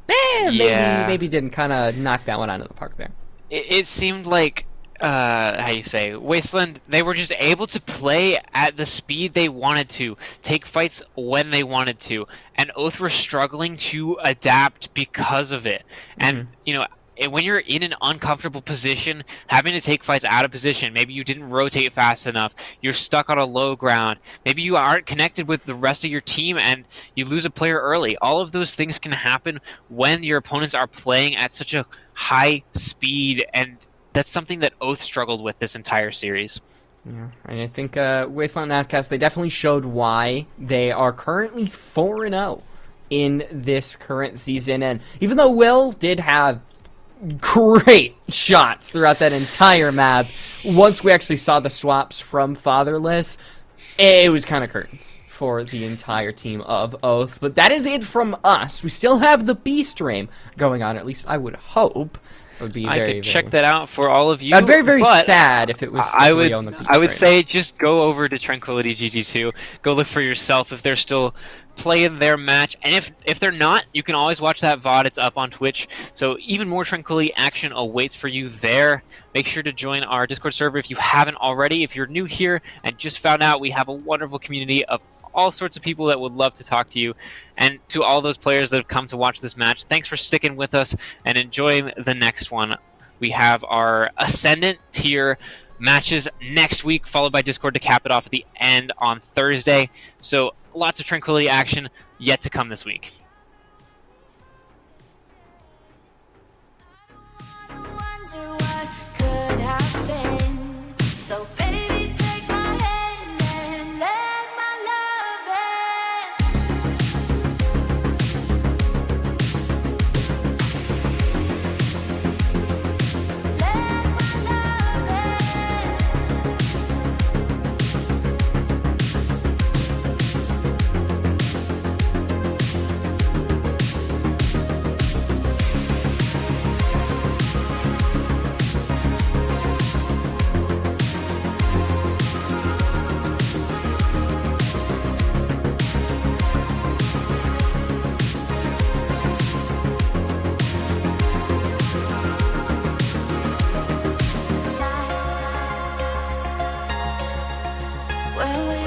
D: maybe didn't kind of knock that one out of the park there.
G: It seemed like how you say, Wasteland, they were just able to play at the speed they wanted to, take fights when they wanted to, and Oath were struggling to adapt because of it. And you know, when you're in an uncomfortable position, having to take fights out of position, maybe you didn't rotate fast enough, you're stuck on a low ground, maybe you aren't connected with the rest of your team and you lose a player early. All of those things can happen when your opponents are playing at such a high speed, and that's something that Oath struggled with this entire series.
D: Yeah, and I think Wasteland and Outcasts, they definitely showed why they are currently 4-0 in this current season. And even though Will did have great shots throughout that entire map, once we actually saw the swaps from Fatherless, it was kind of curtains for the entire team of Oath. But that is it from us. We still have the B stream going on, at least I would hope. Would be
G: I could check that out for all of you.
D: I'd be very sad if it was.
G: I would say just go over to Tranquility GG2, go look for yourself if they're still playing their match, and if they're not, you can always watch that VOD. It's up on Twitch, so even more Tranquility action awaits for you there. Make sure to join our Discord server if you haven't already. If you're new here and just found out, we have a wonderful community of all sorts of people that would love to talk to you. And to all those players that have come to watch this match, thanks for sticking with us and enjoying the next one. We have our Ascendant tier matches next week, followed by Discord to cap it off at the end on Thursday. So lots of Tranquility action yet to come this week.
H: When we